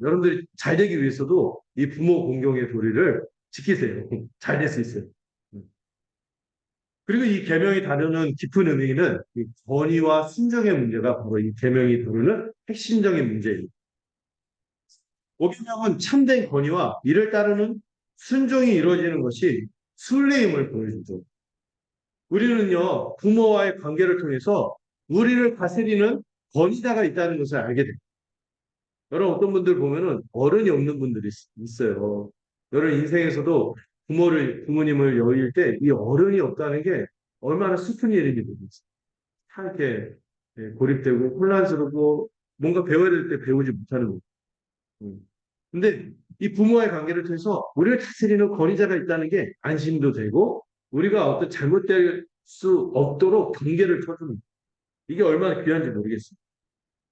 여러분들이 잘 되기 위해서도 이 부모 공경의 도리를 지키세요. 잘 될 수 있어요. 그리고 이 계명이 다루는 깊은 의미는 이 권위와 순종의 문제가 바로 이 계명이 다루는 핵심적인 문제입니다. 오계명은 참된 권위와 이를 따르는 순종이 이루어지는 것이 순례임을 보여주죠. 우리는요, 부모와의 관계를 통해서 우리를 다스리는 권위자가 있다는 것을 알게 됩니다. 여러분, 어떤 분들 보면은 어른이 없는 분들이 있어요. 여러분 인생에서도 부모님을 여길 때 이 어른이 없다는 게 얼마나 슬픈 일인지 모르겠어요. 다 이렇게 고립되고 혼란스럽고 뭔가 배워야 될 때 배우지 못하는 거예요. 음. 근데 이 부모와의 관계를 통해서 우리를 다스리는 권위자가 있다는 게 안심도 되고 우리가 어떤 잘못될 수 없도록 경계를 쳐주는 이게 얼마나 귀한지 모르겠어요.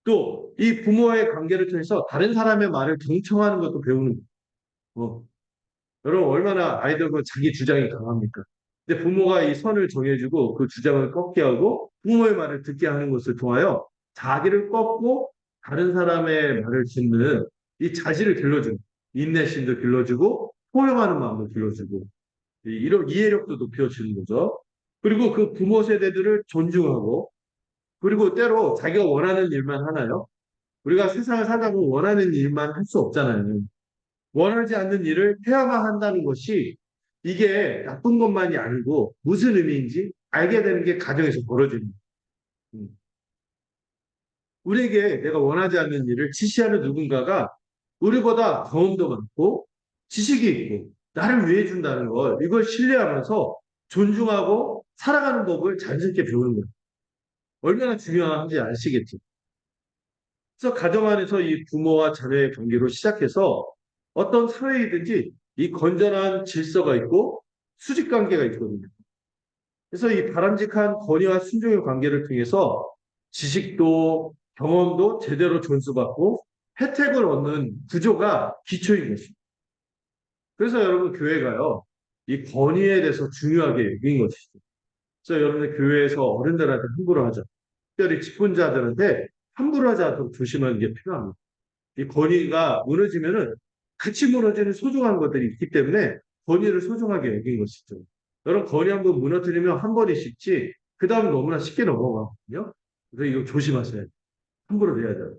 또 이 부모와의 관계를 통해서 다른 사람의 말을 경청하는 것도 배우는 거예요. 여러분 얼마나 아이들은 자기 주장이 강합니까? 근데 부모가 이 선을 정해주고 그 주장을 꺾게 하고 부모의 말을 듣게 하는 것을 통하여 자기를 꺾고 다른 사람의 말을 듣는 이 자질을 길러주는 인내심도 길러주고 포용하는 마음도 길러주고 이런 이해력도 높여주는 거죠. 그리고 그 부모 세대들을 존중하고 그리고 때로 자기가 원하는 일만 하나요? 우리가 세상을 살다 보면 원하는 일만 할 수 없잖아요. 원하지 않는 일을 해야만 한다는 것이 이게 나쁜 것만이 아니고 무슨 의미인지 알게 되는 게 가정에서 벌어지는 거예요. 우리에게 내가 원하지 않는 일을 지시하는 누군가가 우리보다 경험도 많고 지식이 있고 나를 위해 준다는 걸 이걸 신뢰하면서 존중하고 살아가는 법을 자연스럽게 배우는 거예요. 얼마나 중요한지 아시겠죠? 그래서 가정 안에서 이 부모와 자녀의 관계로 시작해서 어떤 사회이든지 이 건전한 질서가 있고 수직 관계가 있거든요. 그래서 이 바람직한 권위와 순종의 관계를 통해서 지식도 경험도 제대로 존수받고 혜택을 얻는 구조가 기초인 것입니다. 그래서 여러분 교회가요, 이 권위에 대해서 중요하게 여긴 것이죠. 그래서 여러분의 교회에서 어른들한테 함부로 하자. 특별히 직분자들한테 함부로 하지 않도록 조심하는 게 필요합니다. 이 권위가 무너지면은 같이 무너지는 소중한 것들이 있기 때문에 권위를 소중하게 여긴 것이죠. 여러분 권위 한번 무너뜨리면 한 번이 쉽지 그 다음에 너무나 쉽게 넘어가거든요. 그래서 이거 조심하셔야 돼요. 함부로 돼야 돼요.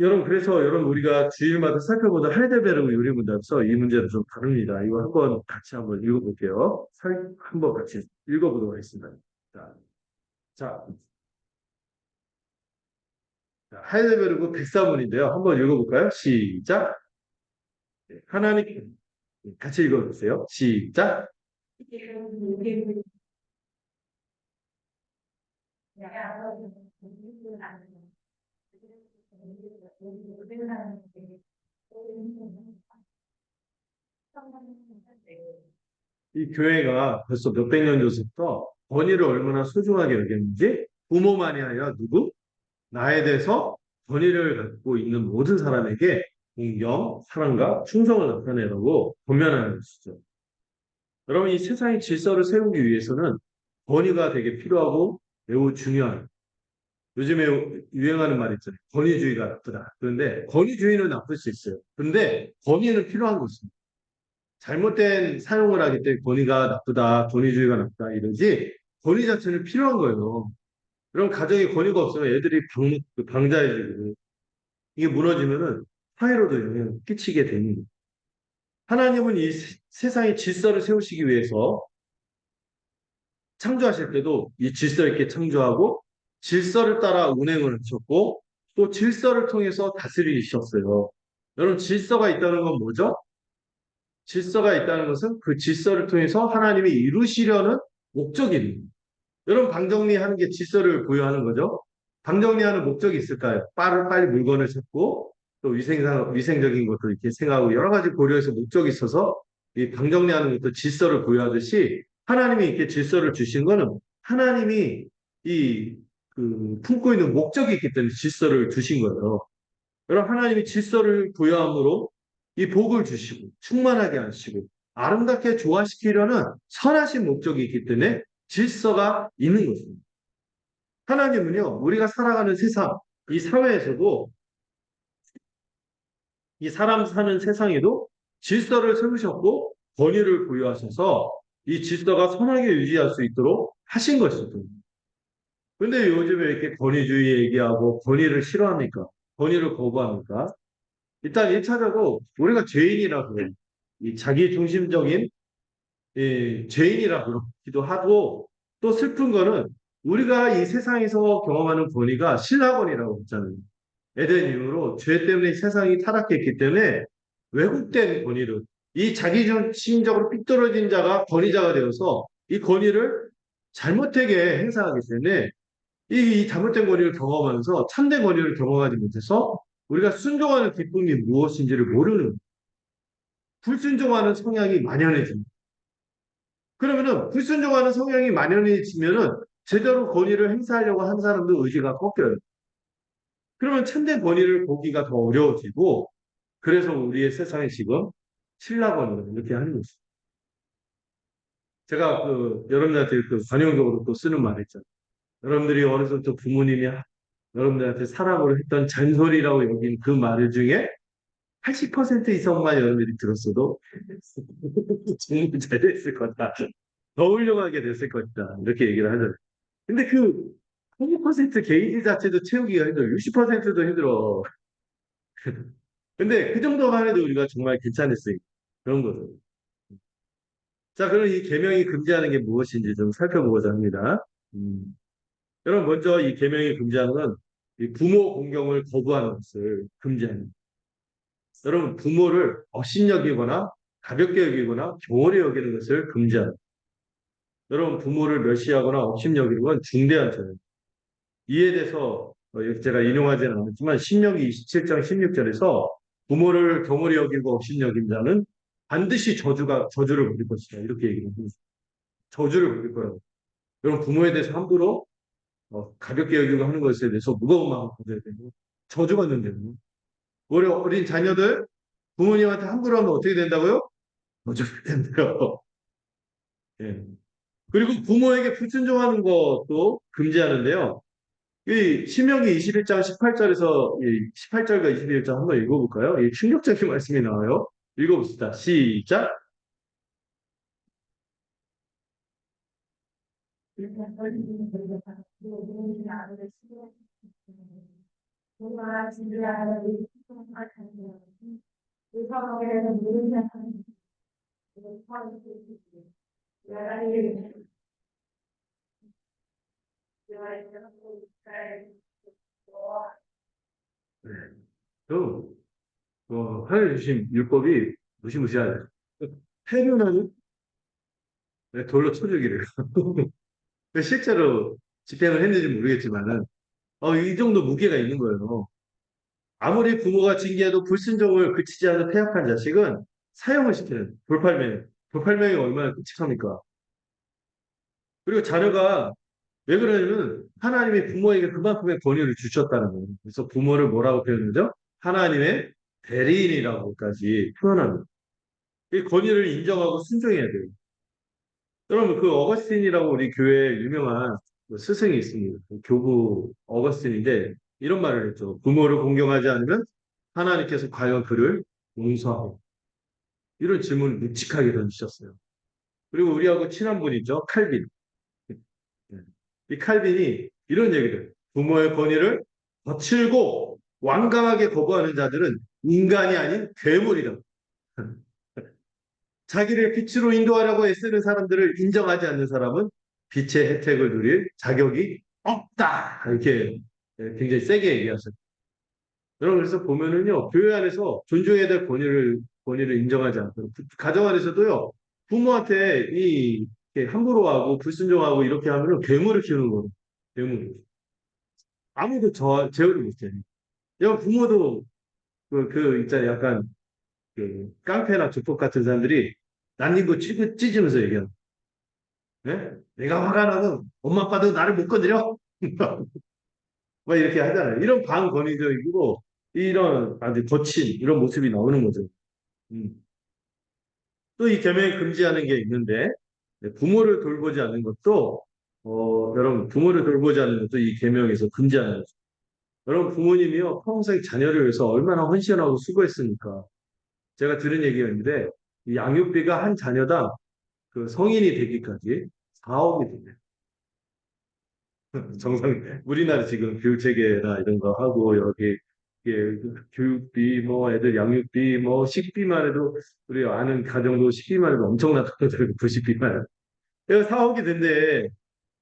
여러분 그래서 여러분 우리가 주일마다 살펴보던 하이델베르그 요리문답에서 이 문제를 좀 다룹니다. 이거 한번 같이 한번 읽어볼게요. 한번 같이 읽어보도록 하겠습니다. 자, 자, 하이델베르그 104문인데요. 한번 읽어볼까요? 시작. 네, 하나님 같이 읽어주세요. 시작. 이 교회가 벌써 몇백 년 전부터 권위를 얼마나 소중하게 여겼는지 부모만이 아니라 누구? 나에 대해서 권위를 갖고 있는 모든 사람에게 공경, 사랑과 충성을 나타내라고 권면하는 것이죠. 여러분 이 세상의 질서를 세우기 위해서는 권위가 되게 필요하고 매우 중요한 요즘에 유행하는 말 있잖아요. 권위주의가 나쁘다. 그런데 권위주의는 나쁠 수 있어요. 그런데 권위는 필요한 것입니다. 잘못된 사용을 하기 때문에 권위가 나쁘다, 권위주의가 나쁘다 이러지 권위 자체는 필요한 거예요. 그럼 가정에 권위가 없으면 애들이 방자해지고 이게 무너지면은 사회로도 영향을 끼치게 됩니다. 하나님은 이 세상의 질서를 세우시기 위해서 창조하실 때도 이 질서 있게 창조하고 질서를 따라 운행을 하셨고 또 질서를 통해서 다스리셨어요. 여러분 질서가 있다는 건 뭐죠? 질서가 있다는 것은 그 질서를 통해서 하나님이 이루시려는 목적입니다. 여러분 방 정리하는 게 질서를 부여하는 거죠. 방 정리하는 목적이 있을까요? 빨리 물건을 찾고 또 위생적인 것도 이렇게 생각하고 여러 가지 고려해서 목적이 있어서 이 방 정리하는 것도 질서를 부여하듯이 하나님이 이렇게 질서를 주신 거는 하나님이 이 품고 있는 목적이 있기 때문에 질서를 주신 거예요. 여러분 하나님이 질서를 부여함으로 이 복을 주시고 충만하게 하시고 아름답게 조화시키려는 선하신 목적이 있기 때문에 질서가 있는 것입니다. 하나님은요, 우리가 살아가는 세상, 이 사회에서도 이 사람 사는 세상에도 질서를 세우셨고 권위를 부여하셔서 이 질서가 선하게 유지할 수 있도록 하신 것이죠. 근데 요즘에 이렇게 권위주의 얘기하고 권위를 싫어합니까? 권위를 거부합니까? 일단 1차적으로 우리가 죄인이라 그래요. 이 자기 중심적인 죄인이라 그러기도 하고 또 슬픈 거는 우리가 이 세상에서 경험하는 권위가 신라권이라고 했잖아요. 에덴 이후로 죄 때문에 세상이 타락했기 때문에 왜곡된 권위를 이 자기 중심적으로 삐뚤어진 자가 권위자가 되어서 이 권위를 잘못되게 행사하기 때문에 이 잘못된 권위를 경험하면서 참된 권위를 경험하지 못해서 우리가 순종하는 기쁨이 무엇인지를 모르는 불순종하는 성향이 만연해집니다. 그러면은 불순종하는 성향이 만연해지면은 제대로 권위를 행사하려고 한 사람도 의지가 꺾여요. 그러면 참된 권위를 보기가 더 어려워지고 그래서 우리의 세상에 지금 신라권으로 이렇게 하는 거죠. 제가 그 여러분들한테 그 관용적으로 또 쓰는 말 있잖아요. 여러분들이 어려서부터 부모님이 여러분들한테 사랑으로 했던 잔소리라고 여긴 그 말 중에 80% 이상만 여러분들이 들었어도 정말 잘 됐을 거다. 더 훌륭하게 됐을 것이다. 이렇게 얘기를 하잖아요. 근데 그 80% 게이지 자체도 채우기가 힘들어. 60%도 힘들어. 근데 그 정도만 해도 우리가 정말 괜찮았어요. 그런 거죠. 자, 그럼 이 계명이 금지하는 게 무엇인지 좀 살펴보고자 합니다. 음. 여러분, 먼저 이 계명이 금지하는 건 이 부모 공경을 거부하는 것을 금지합니다. 여러분, 부모를 업신여기거나 가볍게 여기거나 경홀히 여기는 것을 금지합니다. 여러분, 부모를 멸시하거나 업신여기는 건 중대한 죄예요. 이에 대해서 제가 인용하지는 않았지만 신명기 27장 16절에서 부모를 경홀히 여기고 업신여긴 자는 반드시 저주를 받을 것이다. 이렇게 얘기를 합니다. 저주를 받을 거라고. 여러분, 부모에 대해서 함부로 가볍게 여기고 하는 것에 대해서 무거운 마음을 가져야 되고 저주받는다고요. 우리 어린 자녀들 부모님한테 함부로 하면 어떻게 된다고요? 저주가 된대요. 예. 그리고 부모에게 불순종하는 것도 금지하는데요. 이 신명기 21장 18절에서 18절과 21절 한번 읽어볼까요? 이 충격적인 말씀이 나와요. 읽어봅시다. 시작. 네. 또 하나님 주신 율법이 무시무시하죠. 해류는 돌로 쳐주기를. 실제로 집행을 했는지 모르겠지만은 이 정도 무게가 있는 거예요. 아무리 부모가 징계해도 불순종을 그치지 않는 패역한 자식은 사형을 시키는 돌팔매. 돌팔매가 얼마나 끔찍합니까? 그리고 자녀가 왜 그러냐면 하나님이 부모에게 그만큼의 권위를 주셨다는 거예요. 그래서 부모를 뭐라고 표현하죠? 하나님의 대리인이라고까지 표현합니다. 이 권위를 인정하고 순종해야 돼요. 여러분 그 어거스틴이라고 우리 교회에 유명한 그 스승이 있습니다. 그 교부 어거스틴인데 이런 말을 했죠. 부모를 공경하지 않으면 하나님께서 과연 그를 용서하고 이런 질문을 묵직하게 던지셨어요. 그리고 우리하고 친한 분 있죠. 칼빈. 네. 이 칼빈이 이런 얘기를 해요. 부모의 권위를 거칠고 완강하게 거부하는 자들은 인간이 아닌 괴물이다. 자기를 빛으로 인도하려고 애쓰는 사람들을 인정하지 않는 사람은 빛의 혜택을 누릴 자격이 없다. 이렇게 굉장히 세게 얘기하셨어요. 여러분, 그래서 보면은요, 교회 안에서 존중해야 될 권위를 인정하지 않고, 가정 안에서도요, 부모한테 이렇게 함부로 하고, 불순종하고, 이렇게 하면은 괴물을 키우는 거예요. 괴물. 아무도 제어를 못해요. 여러분, 부모도 있잖아요. 약간, 깡패나 조폭 같은 사람들이 낯익고 찢으면서 얘기하는 네? 내가 화가 나면 엄마 아빠도 나를 못 건드려? 막 이렇게 하잖아요. 이런 반권위적이고 이런 아주 거친 이런 모습이 나오는 거죠. 음. 또 이 계명에 금지하는 게 있는데 네, 부모를 돌보지 않는 것도 여러분 부모를 돌보지 않는 것도 이 계명에서 금지하는 거죠. 여러분 부모님이요 평생 자녀를 위해서 얼마나 헌신하고 수고했습니까? 제가 들은 얘기가 있는데 이 양육비가 한 자녀당 그 성인이 되기까지 4억이 됩니다. 정상, 우리나라 지금 교육체계나 이런 거 하고, 여기, 예, 교육비, 뭐, 애들 양육비, 뭐, 식비만 해도, 우리 아는 가정도 식비만 해도 엄청난 돈이 들고, 부식비만. 해도 4억이 된대.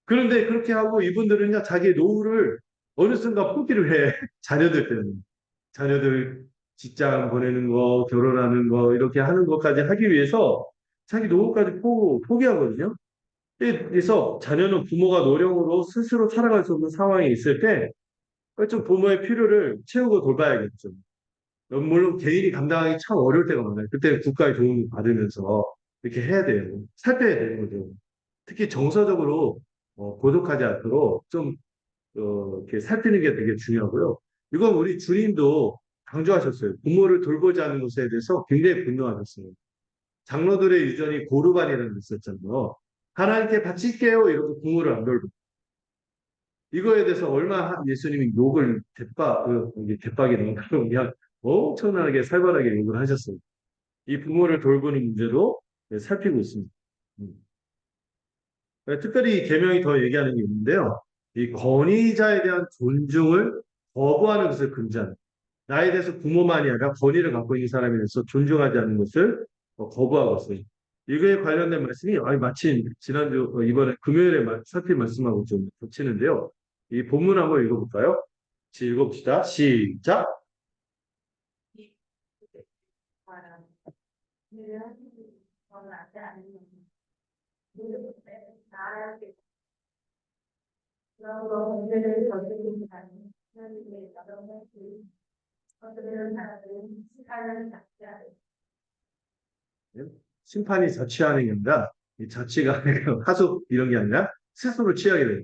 그런데 그렇게 하고 이분들은요, 자기 노후를 어느 순간 포기를 해. 자녀들 때문에. 자녀들 직장 보내는 거, 결혼하는 거, 이렇게 하는 것까지 하기 위해서 자기 노후까지 포기하거든요. 그래서 자녀는 부모가 노령으로 스스로 살아갈 수 없는 상황에 있을 때, 좀 부모의 필요를 채우고 돌봐야겠죠. 물론 개인이 감당하기 참 어려울 때가 많아요. 그때 국가의 도움을 받으면서 이렇게 해야 돼요. 살 빼야 되는 거죠. 특히 정서적으로 고독하지 않도록 좀 이렇게 살피는 게 되게 중요하고요. 이건 우리 주님도 강조하셨어요. 부모를 돌보지 않는 것에 대해서 굉장히 분노하셨어요. 장로들의 유전이 고르반이라는 게 있었잖아요. 하나님께 바칠게요. 이러고 부모를 안 돌보. 이거에 대해서 얼마나 예수님이 욕을 이게 대박이네. 그냥 엄청나게 살벌하게 욕을 하셨어요. 이 부모를 돌보는 문제도 살피고 있습니다. 음. 특별히 이 계명이 더 얘기하는 게 있는데요. 이 권위자에 대한 존중을 거부하는 것을 금지하는. 나에 대해서 부모만이 아니라 권위를 갖고 있는 사람에 대해서 존중하지 않는 것을 거부하고 있어요. 이거에 관련된 말씀이 마침 지난주 이번에 금요일에 살필 말씀하고 좀 겹치는데요. 이 본문 한번 읽어볼까요? 같이 읽어봅시다. 시작. 심판이 자취하는 게 아니라 이 자취가 하속 이런 게 아니라 스스로 취하게 돼요.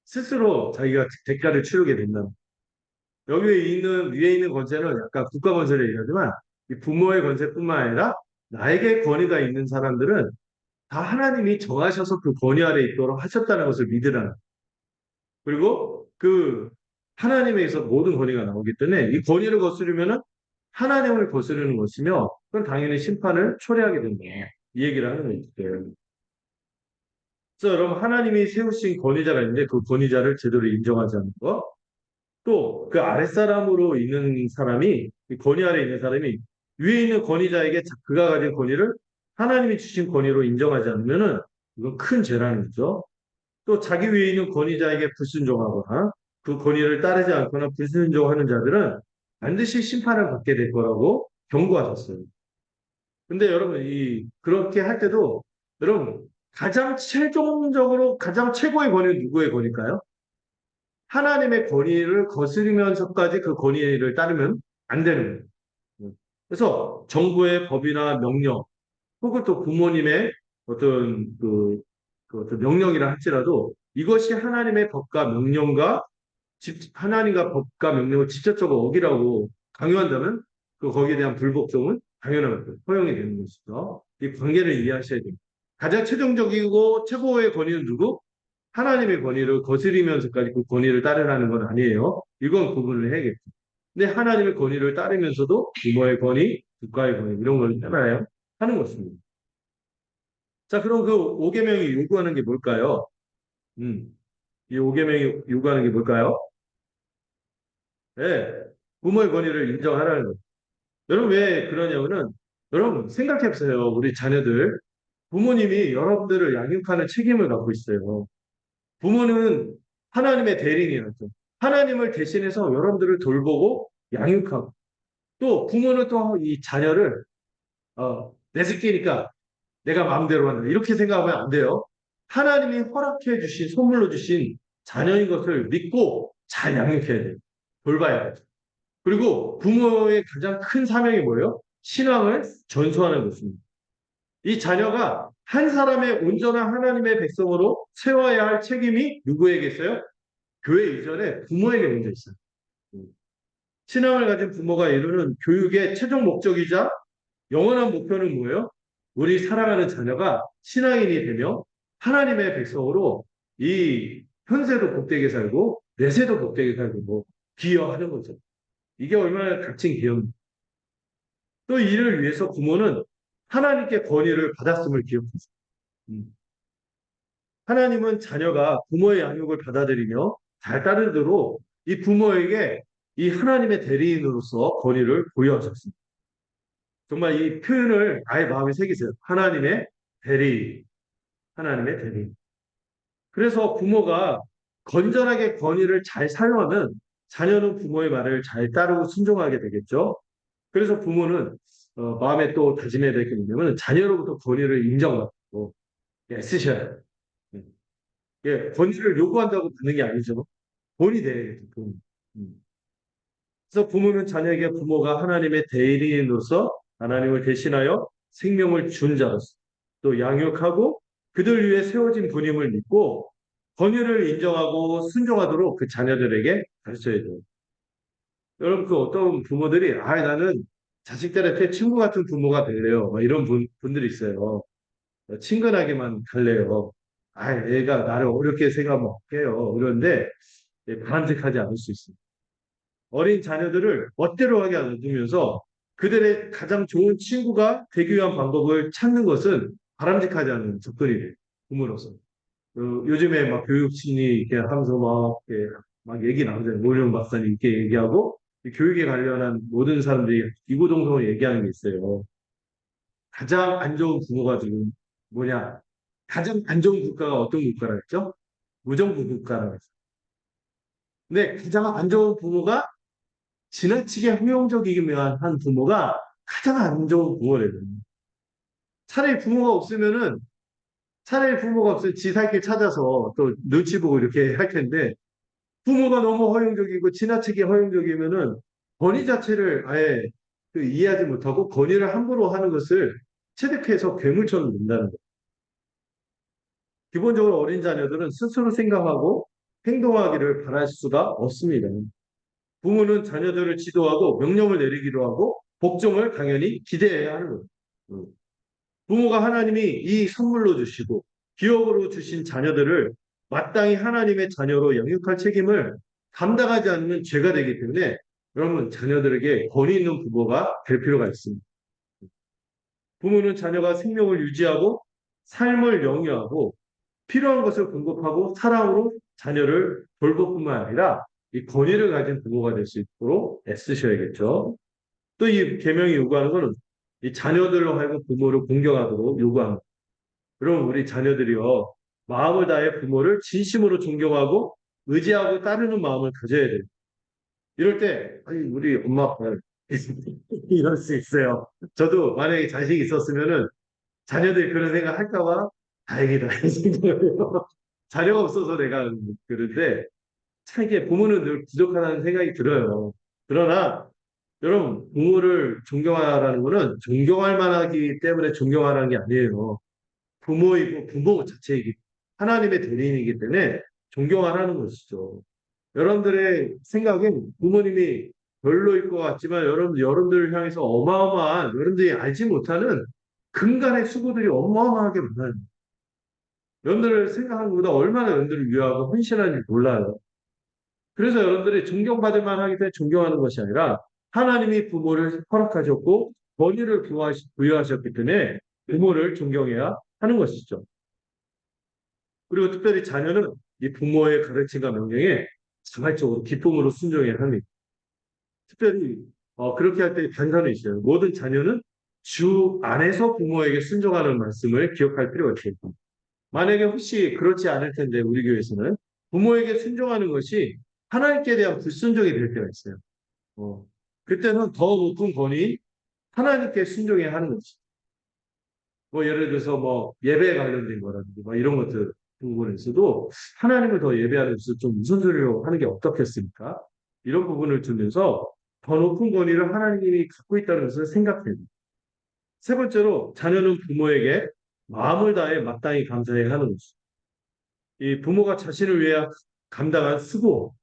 스스로 자기가 대가를 치르게 된다. 여기 위에 있는 권세는 약간 국가 권세를 얘기하지만 이 부모의 권세뿐만 아니라 나에게 권위가 있는 사람들은 다 하나님이 정하셔서 그 권위 아래 있도록 하셨다는 것을 믿으라는. 그리고 그 하나님에게서 모든 권위가 나오기 때문에 이 권위를 거스르면은 하나님을 거스르는 것이며 그건 당연히 심판을 초래하게 된다. 이 얘기를 하는 거예요. 그래서 여러분 하나님이 세우신 권위자가 있는데 그 권위자를 제대로 인정하지 않는 거. 또 그 아랫사람으로 있는 사람이 이 권위 아래 있는 사람이 위에 있는 권위자에게 그가 가진 권위를 하나님이 주신 권위로 인정하지 않으면은 이건 큰 죄라는 거죠. 또 자기 위에 있는 권위자에게 불순종하거나 그 권위를 따르지 않거나 불순종하는 자들은 반드시 심판을 받게 될 거라고 경고하셨어요. 근데 여러분 그렇게 할 때도 여러분 가장 최종적으로 가장 최고의 권위는 누구의 권위일까요? 하나님의 권위를 거스르면서까지 그 권위를 따르면 안 되는 거예요. 그래서 정부의 법이나 명령, 혹은 또 부모님의 어떤 그 어떤 명령이라 할지라도 이것이 하나님의 법과 명령과 하나님과 법과 명령을 직접적으로 어기라고 강요한다면 거기에 대한 불복종은 당연한 거예요. 허용이 되는 것이죠. 이 관계를 이해하셔야 됩니다. 가장 최종적이고 최고의 권위는 누구? 하나님의 권위를 거스리면서까지 그 권위를 따르라는 건 아니에요. 이건 구분을 해야겠죠. 근데 하나님의 권위를 따르면서도 부모의 권위, 국가의 권위 이런 걸 따라야 하는 것입니다. 자, 그럼 그 5계명이 요구하는 게 뭘까요? 음, 이 5계명이 요구하는 게 뭘까요? 네, 부모의 권위를 인정하라는 거예요. 여러분 왜 그러냐면은 여러분 생각해 보세요. 우리 자녀들 부모님이 여러분들을 양육하는 책임을 갖고 있어요. 부모는 하나님의 대리인이었죠. 하나님을 대신해서 여러분들을 돌보고 양육하고 또 부모는 또 이 자녀를 내 새끼니까 내가 마음대로 한다. 이렇게 생각하면 안 돼요. 하나님이 허락해 주신 선물로 주신 자녀인 것을 믿고 잘 양육해야 돼요. 돌봐야 돼요. 그리고 부모의 가장 큰 사명이 뭐예요? 신앙을 전수하는 것입니다. 이 자녀가 한 사람의 온전한 하나님의 백성으로 세워야 할 책임이 누구에게 있어요? 교회 이전에 부모에게 먼저 있어요. 신앙을 가진 부모가 이루는 교육의 최종 목적이자 영원한 목표는 뭐예요? 우리 사랑하는 자녀가 신앙인이 되며 하나님의 백성으로 이 현세도 복되게 살고 내세도 복되게 살고 뭐 기여하는 거죠. 이게 얼마나 값진 기여입니다. 또 이를 위해서 부모는 하나님께 권위를 받았음을 기억하세요. 음. 하나님은 자녀가 부모의 양육을 받아들이며 잘 따르도록 이 부모에게 이 하나님의 대리인으로서 권위를 부여하셨습니다. 정말 이 표현을 아예 마음에 새기세요. 하나님의 대리인, 하나님의 대리인. 그래서 부모가 건전하게 권위를 잘 사용하면 자녀는 부모의 말을 잘 따르고 순종하게 되겠죠. 그래서 부모는 마음에 또 다짐해야 될 게 뭐냐면 자녀로부터 권위를 인정받고 쓰셔야 돼요. 예, 권위를 요구한다고 받는 게 아니죠. 본이 돼야겠죠. 본. 음. 그래서 부모는 자녀에게 부모가 하나님의 대리인으로서 하나님을 대신하여 생명을 준 자로서 또 양육하고 그들 위해 세워진 분임을 믿고 권위를 인정하고 순종하도록 그 자녀들에게 가르쳐야 돼요. 여러분 그 어떤 부모들이 나는 자식들한테 친구 같은 부모가 될래요. 뭐 이런 분들이 있어요. 친근하게만 갈래요. 애가 나를 어렵게 생각해요. 그런데 바람직하지 않을 수 있습니다. 어린 자녀들을 멋대로 하게 놔두면서 그들의 가장 좋은 친구가 되기 위한 방법을 찾는 것은 바람직하지 않은 접근이 돼요. 부모로서. 요즘에 막 교육 심리 이렇게 하면서 막 얘기 나오잖아요. 노령 박사님 이렇게 얘기하고 교육에 관련한 모든 사람들이 이구동성을 얘기하는 게 있어요. 가장 안 좋은 부모가 지금 뭐냐? 가장 안 좋은 국가가 어떤 국가라 했죠? 무정부 국가라고 했어요. 근데 가장 안 좋은 부모가 지나치게 허용적이기만 한 부모가 가장 안 좋은 부모래요. 차라리 부모가 없으면은 차라리 부모가 없으면 지 살 길 찾아서 또 눈치 보고 이렇게 할 텐데 부모가 너무 허용적이고 지나치게 허용적이면은 권위 자체를 아예 이해하지 못하고 권위를 함부로 하는 것을 체득해서 괴물처럼 된다는 거예요. 기본적으로 어린 자녀들은 스스로 생각하고 행동하기를 바랄 수가 없습니다. 부모는 자녀들을 지도하고 명령을 내리기도 하고 복종을 당연히 기대해야 하는 거예요. 음. 부모가 하나님이 이 선물로 주시고 기업으로 주신 자녀들을 마땅히 하나님의 자녀로 영육할 책임을 감당하지 않으면 죄가 되기 때문에 여러분 자녀들에게 권위 있는 부모가 될 필요가 있습니다. 부모는 자녀가 생명을 유지하고 삶을 영위하고 필요한 것을 공급하고 사랑으로 자녀를 돌볼 뿐만 아니라 이 권위를 가진 부모가 될 수 있도록 애쓰셔야겠죠. 또 이 계명이 요구하는 것은 이 자녀들로 하여금 부모를 공경하도록 요구합니다. 그럼 우리 자녀들이요 마음을 다해 부모를 진심으로 존경하고 의지하고 따르는 마음을 가져야 돼요. 이럴 때 아니 우리 엄마 아빠 이럴 수 있어요. 저도 만약에 자식이 있었으면은 자녀들이 그런 생각 할까봐 다행이다 이 생각을 해요. 자녀가 없어서 내가 그런데 참 이게 부모는 늘 부족하다는 생각이 들어요. 그러나 여러분 부모를 존경하라는 것은 존경할 만하기 때문에 존경하라는 게 아니에요. 부모이고 부모 자체이기 하나님의 대리인이기 때문에 존경하라는 것이죠. 여러분들의 생각은 부모님이 별로일 것 같지만 여러분들을 향해서 어마어마한 여러분들이 알지 못하는 근간의 수고들이 어마어마하게 많아요. 여러분들을 생각하는 것보다 얼마나 여러분들을 위하고 헌신하는지 몰라요. 그래서 여러분들이 존경받을 만하기 때문에 존경하는 것이 아니라 하나님이 부모를 허락하셨고 권위를 부여하셨기 때문에 부모를 존경해야 하는 것이죠. 그리고 특별히 자녀는 이 부모의 가르침과 명령에 자발적으로 기쁨으로 순종해야 합니다. 특별히 그렇게 할 때 단서는 있어요. 모든 자녀는 주 안에서 부모에게 순종하는 말씀을 기억할 필요가 있습니다. 만약에 혹시 그렇지 않을 텐데 우리 교회에서는 부모에게 순종하는 것이 하나님께 대한 불순종이 될 때가 있어요. 어, 그때는 더 높은 권위 하나님께 순종해야 하는 거지. 뭐 예를 들어서 뭐 예배에 관련된 거라든지 뭐 이런 것들 부분에서도 하나님을 더 예배하는 것을 좀 우선순위로 하는 게 어떻겠습니까? 이런 부분을 두면서 더 높은 권위를 하나님이 갖고 있다는 것을 생각해야 됩니다. 세 번째로 자녀는 부모에게 마음을 다해 마땅히 감사해야 하는 것이죠. 이 부모가 자신을 위해 감당한 수고,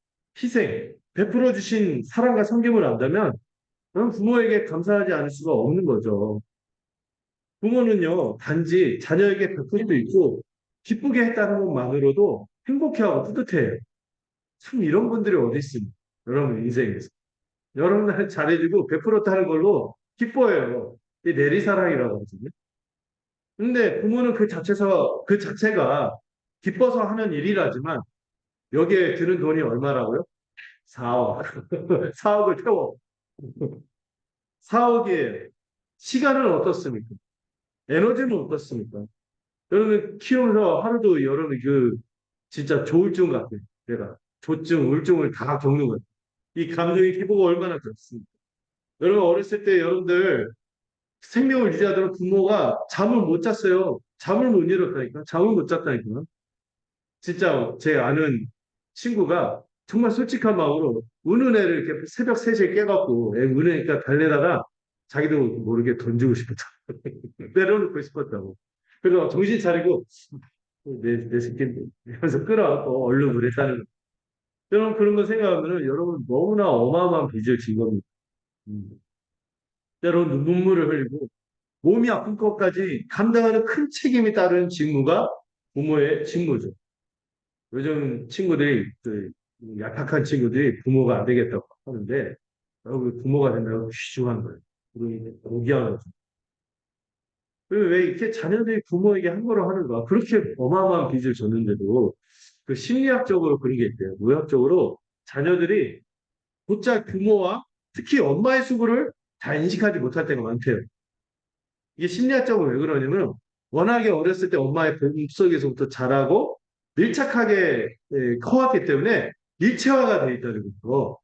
희생, 베풀어 주신 사랑과 섬김을 안다면 그럼 부모에게 감사하지 않을 수가 없는 거죠. 부모는요, 단지 자녀에게 베풀 수도 있고 기쁘게 했다는 것만으로도 행복해하고 뿌듯해요. 참 이런 분들이 어디 있습니까? 여러분 인생에서. 여러분한테 잘해주고 베풀었다는 걸로 기뻐해요. 이 내리사랑이라고 하거든요. 근데 부모는 그 자체가 기뻐서 하는 일이라지만 여기에 드는 돈이 얼마라고요? 4억. 4억을 태워. 4억에 시간은 어떻습니까? 에너지는 어떻습니까? 여러분 키우면서 하루도 여러분 진짜 조울증 같아요. 내가 조증, 우울증을 다 겪는 거예요. 이 감정의 기복가 얼마나 그렇습니까? 여러분 어렸을 때 여러분들 생명을 유지하도록 부모가 잠을 못 잤어요. 잠을 못 이뤘다니까. 잠을 못 잤다니까. 진짜 제 아는 친구가 정말 솔직한 마음으로 우는 애를 이렇게 새벽 3시에 깨갖고 애 우니까 달래다가 자기도 모르게 던지고 싶었다. 내려놓고 싶었다고. 그래서 정신 차리고 내 새끼인데 이러면서 끌어안고 얼른 그랬다는 거. 여러분 그런 거 생각하면은 여러분 너무나 어마어마한 빚을 진 겁니다. 음. 때로는 눈물을 흘리고 몸이 아픈 것까지 감당하는 큰 책임이 따른 직무가 부모의 직무죠. 요즘 친구들이 약학한 친구들이 부모가 안 되겠다고 하는데 여러분 부모가 된다고 귀중한 거예요. 그리고 고귀한 거죠. 그리고 왜 이렇게 자녀들이 부모에게 함부로 하는가? 그렇게 어마어마한 빚을 졌는데도 그 심리학적으로 그런 게 있대요. 의학적으로 자녀들이 곧잘 부모와 특히 엄마의 수고를 다 인식하지 못할 때가 많대요. 이게 심리학적으로 왜 그러냐면 워낙에 어렸을 때 엄마의 몸속에서부터 자라고 밀착하게 커왔기 때문에 일체화가 돼 있다는 거죠.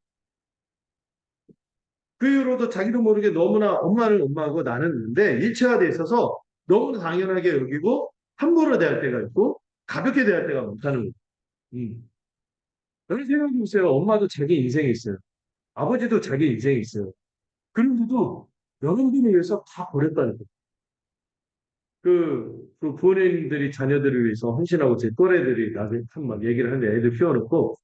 그 이후로도 자기도 모르게 너무나 엄마는 엄마고 나는 있는데 일체화돼 있어서 너무 당연하게 여기고 함부로 대할 때가 있고 가볍게 대할 때가 많다는 거예요. 음. 여러분 생각해 보세요. 엄마도 자기 인생이 있어요. 아버지도 자기 인생이 있어요. 그런데도 여러분들에 의해서 다 버렸다는 거예요. 그 부모님들이 자녀들을 위해서 헌신하고 제 또래들이 나중에 참막 얘기를 하는데 애들 키워놓고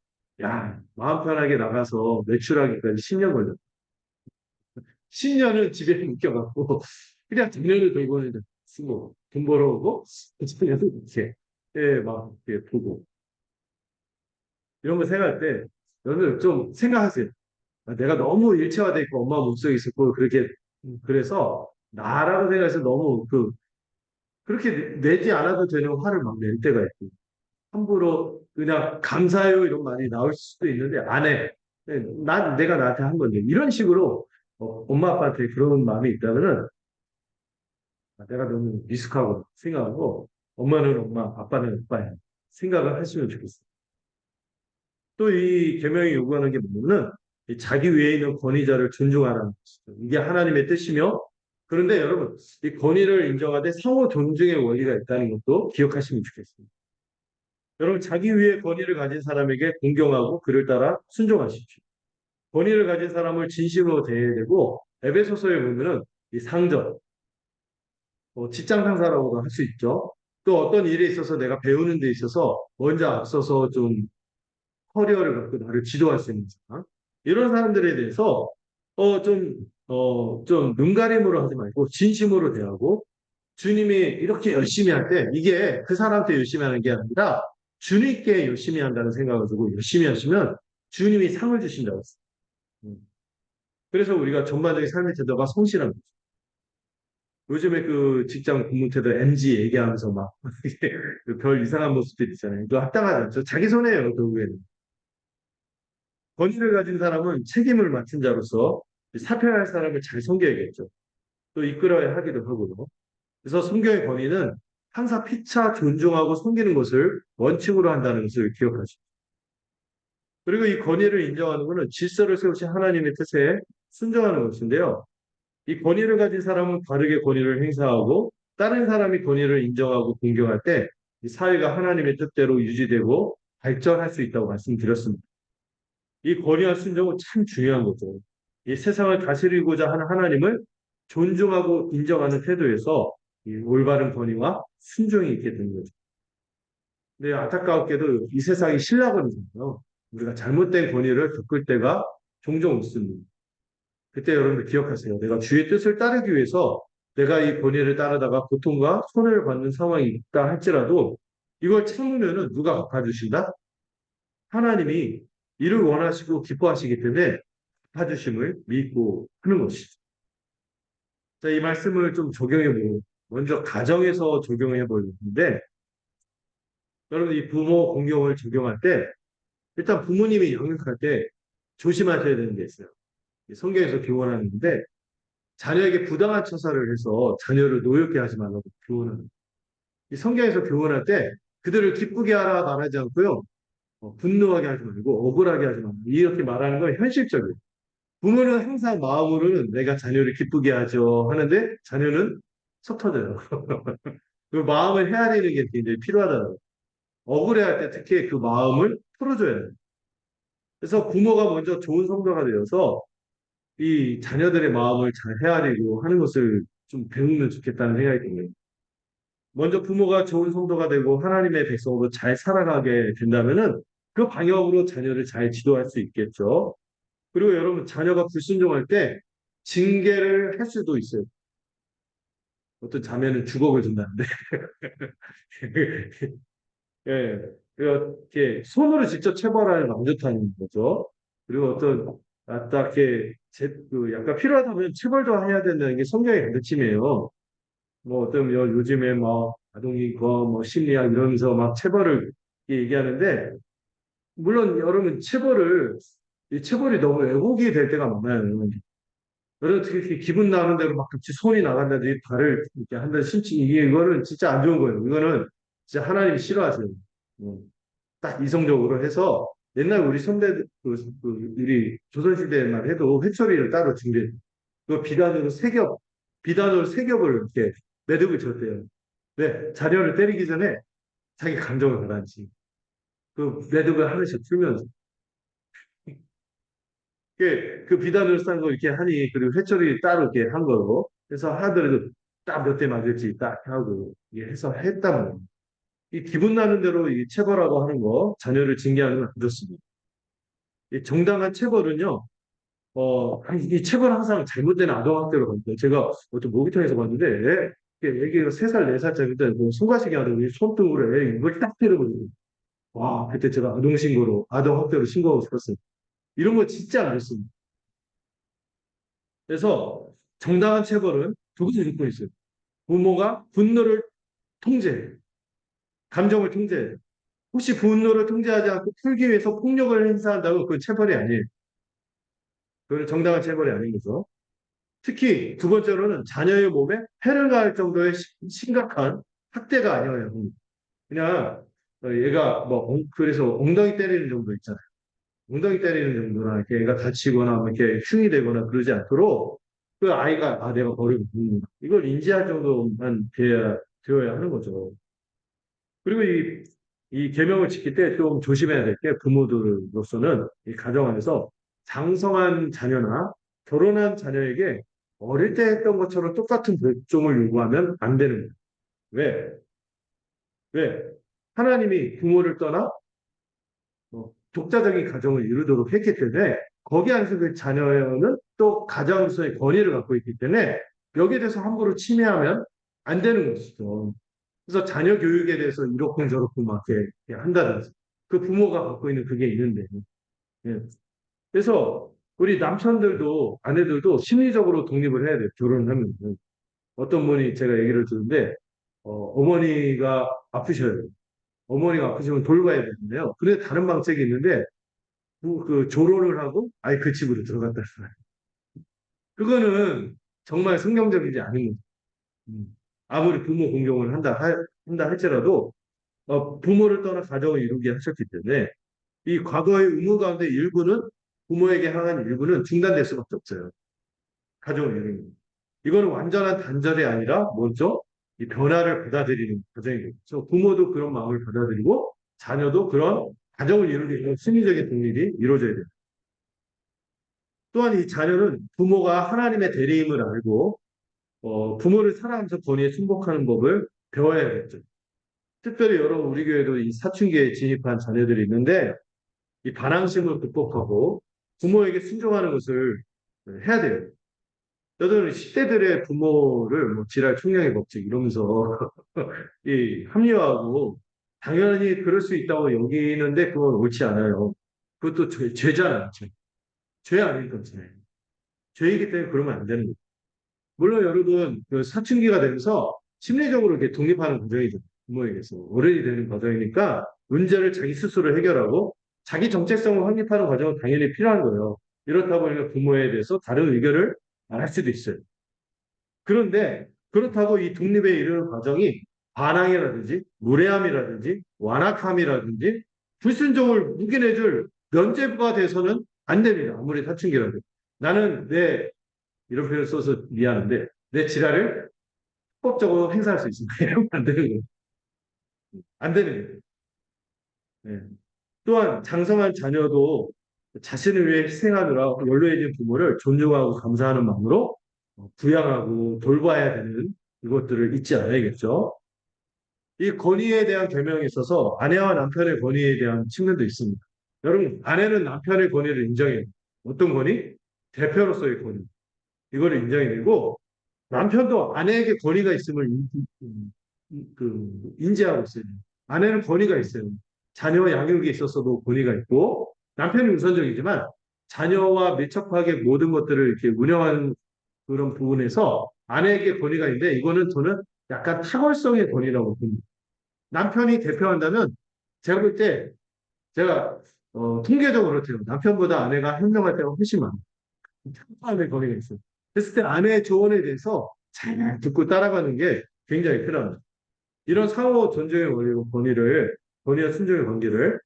야 마음 편하게 나가서 매출하기까지 10년 걸렸다. 10년은 집에 묶여갖고 그냥 자녀를 돌보는 데 쓰고 돈 벌어오고 그 자녀들 이렇게 막 이렇게 보고 이런 거 생각할 때 여러분 좀 생각하세요. 아, 내가 너무 일체화돼 있고 엄마 몸속에 있었고 그렇게 그래서 나라고 생각해서 너무 그렇게 내지 않아도 되는 화를 막 낼 때가 있고 함부로 그냥 감사해요 이런 말이 나올 수도 있는데 안 해. 내가 나한테 한 건데 이런 식으로 엄마 아빠한테 그런 마음이 있다면은 아, 내가 너무 미숙하고 생각하고 엄마는 엄마, 아빠는 아빠야 생각을 하시면 좋겠어요. 또 이 계명이 요구하는 게 뭐냐면 이 자기 위에 있는 권위자를 존중하라는 것이죠. 이게 하나님의 뜻이며 그런데 여러분 이 권위를 인정하되 상호 존중의 원리가 있다는 것도 기억하시면 좋겠습니다. 여러분 자기 위에 권위를 가진 사람에게 공경하고 그를 따라 순종하십시오. 권위를 가진 사람을 진심으로 대해야 되고 에베소서에 보면은 이 상전, 직장 상사라고도 할 수 있죠. 또 어떤 일에 있어서 내가 배우는 데 있어서 먼저 앞서서 좀 커리어를 갖고 나를 지도할 수 있는 사람. 이런 사람들에 대해서 좀 눈가림으로 하지 말고 진심으로 대하고 주님이 이렇게 열심히 할 때 이게 그 사람한테 열심히 하는 게 아니라 주님께 열심히 한다는 생각을 가지고 열심히 하시면 주님이 상을 주신다고 했어요. 음. 그래서 우리가 전반적인 삶의 태도가 성실한 거죠. 요즘에 그 직장 근무 태도 MG 얘기하면서 막 별 이상한 모습들 있잖아요. 그거 합당하지 않죠. 자기 손해예요, 결국에는. 권위를 가진 사람은 책임을 맡은 자로서 사표해야 할 사람을 잘 섬겨야겠죠. 또 이끌어야 하기도 하고요. 그래서 성경의 권위는 항상 피차 존중하고 섬기는 것을 원칙으로 한다는 것을 기억하시고 그리고 이 권위를 인정하는 것은 질서를 세우신 하나님의 뜻에 순종하는 것인데요. 이 권위를 가진 사람은 바르게 권위를 행사하고 다른 사람이 권위를 인정하고 공경할 때 이 사회가 하나님의 뜻대로 유지되고 발전할 수 있다고 말씀드렸습니다. 이 권위와 순종은 참 중요한 거죠. 이 세상을 다스리고자 하는 하나님을 존중하고 인정하는 태도에서 이 올바른 권위와 순종이 있게 되는 거죠. 근데 안타깝게도 이 세상이 신라권이잖아요. 우리가 잘못된 권위를 겪을 때가 종종 있습니다. 그때 여러분들 기억하세요. 내가 주의 뜻을 따르기 위해서 내가 이 권위를 따르다가 고통과 손해를 받는 상황이 있다 할지라도 이걸 참으면은 누가 갚아주신다? 하나님이 이를 원하시고 기뻐하시기 때문에 갚아주심을 믿고 하는 것이죠. 자, 이 말씀을 좀 먼저 가정에서 적용해 보는데, 여러분 이 부모 공경을 적용할 때, 일단 부모님이 양육할 때 조심하셔야 되는 게 있어요. 이 성경에서 교훈하는데, 자녀에게 부당한 처사를 해서 자녀를 노엽게 하지 말라고 교훈하는. 이 성경에서 교훈할 때 그들을 기쁘게 하라 말하지 않고요. 분노하게 하지 말고 억울하게 하지 말고 이렇게 말하는 건 현실적이에요. 부모는 항상 마음으로는 내가 자녀를 기쁘게 하죠 하는데 자녀는 속 터져요. 그 마음을 헤아리는 게 굉장히 필요하다고. 억울해할 때 특히 그 마음을 풀어줘야 돼요. 그래서 부모가 먼저 좋은 성도가 되어서 이 자녀들의 마음을 잘 헤아리고 하는 것을 좀 배우면 좋겠다는 생각이 듭니다. 먼저 부모가 좋은 성도가 되고 하나님의 백성으로 잘 살아가게 된다면은 그 방향으로 자녀를 잘 지도할 수 있겠죠. 그리고 여러분 자녀가 불순종할 때 징계를 할 수도 있어요. 어떤 자매는 주걱을 준다는데 예, 이렇게 손으로 직접 체벌하는 안 좋다는 거죠. 그리고 어떤 딱게 그 약간 필요하다면 체벌도 해야 된다는 게 성경의 가르침이에요. 뭐 어떤 요즘에 뭐 아동인권, 뭐 심리학 이러면서 막 체벌을 얘기하는데 물론 여러분 이 체벌이 너무 왜곡이 될 때가 많아요. 여러분 특히 기분 나는 대로 막 같이 손이 나간다든지 발을 이렇게 한다든지 이거는 진짜 안 좋은 거예요. 이거는 진짜 하나님이 싫어하세요. 음, 딱 이성적으로 해서 옛날 우리 선배들 우리 조선시대만 해도 회초리를 따로 준비해. 그 비단으로 세 겹을 이렇게 매듭을 쳤대요. 왜? 자녀를 때리기 전에 자기 감정을 가라앉히. 그 매듭을 하나씩 풀면서. 그 비단으로 싼 거 이렇게 하니, 그리고 회초리 따로 이렇게 한 거고. 그래서 하더라도 딱 몇 대 맞을지 딱 하고, 이게 해서 했다면. 이 기분 나는 대로 이 체벌하고 하는 거, 자녀를 징계하는 건 안 좋습니다. 이 정당한 체벌은요, 이 체벌 항상 잘못된 아동학대로 갑니다. 제가 어떤 모기통에서 봤는데, 애기가 3살, 4살짜리 때 손가시기 하다고 손등으로 이걸 딱 때려버리고, 와, 그때 제가 아동학대로 신고하고 싶었어요. 이런 거 진짜 안 했습니다. 그래서 정당한 체벌은 두 가지 조건이 있어요. 부모가 분노를 통제해. 감정을 통제해. 혹시 분노를 통제하지 않고 풀기 위해서 폭력을 행사한다면 그건 체벌이 아니에요. 그건 정당한 체벌이 아닌 거죠. 특히 두 번째로는 자녀의 몸에 해를 가할 정도의 심각한 학대가 아니어야 합니다. 그냥 얘가 그래서 엉덩이 때리는 정도 있잖아요. 엉덩이 때리는 정도나 이렇게 애가 다치거나 뭐 이렇게 흉이 되거나 그러지 않도록 그 아이가 내가 버리고 있구나. 이걸 인지할 정도만 되어야 하는 거죠. 그리고 이 계명을 지킬 때 좀 조심해야 될 게 부모들로서는 이 가정 안에서 장성한 자녀나 결혼한 자녀에게 어릴 때 했던 것처럼 똑같은 복종을 요구하면 안 되는 거예요. 왜? 왜? 하나님이 부모를 떠나 독자적인 가정을 이루도록 했기 때문에 거기 안에서 그 자녀는 또 가정에서의 권위를 갖고 있기 때문에 여기에 대해서 함부로 침해하면 안 되는 것이죠. 그래서 자녀 교육에 대해서 이렇고 저렇고 막 이렇게 한다든지 그 부모가 갖고 있는 그게 있는데 예. 그래서 우리 남편들도 아내들도 심리적으로 독립을 해야 돼요. 결혼을 하면 어떤 분이 제가 얘기를 듣는데 어머니가 아프셔요. 어머니가 아프시면 돌봐야 되는데요. 그런데 다른 방책이 있는데 그 조론을 하고 아예 그 집으로 들어갔다 했어요. 그거는 정말 성경적이지 않은 거죠. 아무리 부모 공경을 한다 할지라도 부모를 떠나 가정을 이루게 하셨기 때문에 이 과거의 의무 가운데 일부는 부모에게 향한 일부는 중단될 수밖에 없어요. 가정을 이루는 거. 이거는 완전한 단절이 아니라 먼저 이 변화를 받아들이는 과정이겠죠. 부모도 그런 마음을 받아들이고 자녀도 그런 가정을 이루기 위한 심리적인 독립이 이루어져야 돼요. 또한 이 자녀는 부모가 하나님의 대리임을 알고 부모를 사랑하면서 권위에 순복하는 법을 배워야겠죠. 특별히 여러분 우리 교회도 이 사춘기에 진입한 자녀들이 있는데 이 반항심을 극복하고 부모에게 순종하는 것을 해야 돼요. 저는 10대들의 부모를 뭐 지랄 총량의 법칙 이러면서 이 합리화하고 당연히 그럴 수 있다고 여기는데 그건 옳지 않아요. 그것도 죄잖아요. 죄 아닐까 죄. 죄이기 때문에 그러면 안 되는 거예요. 물론 여러분, 그 사춘기가 되면서 심리적으로 이렇게 독립하는 과정이죠. 부모에게서. 어른이 되는 과정이니까 문제를 자기 스스로 해결하고 자기 정체성을 확립하는 과정은 당연히 필요한 거예요. 이렇다 보니까 부모에 대해서 다른 의견을 안 할 수도 있어요. 그런데 그렇다고 이 독립에 이르는 과정이 반항이라든지 무례함이라든지 완악함이라든지 불순종을 묵인해줄 면죄부가 돼서는 안 됩니다. 아무리 사춘기라도. 나는 내 이런 표현을 써서 미안한데 내 지랄을 합법적으로 행사할 수 있습니다. 이러면 안 되는 거예요. 안 되는 거예요. 네. 또한 장성한 자녀도 자신을 위해 희생하느라 연로해진 부모를 존중하고 감사하는 마음으로 부양하고 돌봐야 되는 이것들을 잊지 않아야겠죠. 이 권위에 대한 개명에 있어서 아내와 남편의 권위에 대한 측면도 있습니다. 여러분, 아내는 남편의 권위를 인정해요. 어떤 권위? 대표로서의 권위. 이거를 인정이 되고, 남편도 아내에게 권위가 있음을 인지하고 있어요. 아내는 권위가 있어요. 자녀 양육에 있어서도 권위가 있고, 남편이 우선적이지만, 자녀와 밀접하게 모든 것들을 이렇게 운영하는 그런 부분에서 아내에게 권위가 있는데, 이거는 저는 약간 탁월성의 권위라고 봅니다. 남편이 대표한다면 제가 볼 때 제가 통계적으로 그렇대요. 남편보다 아내가 현명할 때가 훨씬 많아요. 탁월의 권위가 있어요. 그랬을 때 아내의 조언에 대해서 잘 듣고 따라가는 게 굉장히 필요합니다. 이런 상호 존중의 원리고 권위와 순종의 관계를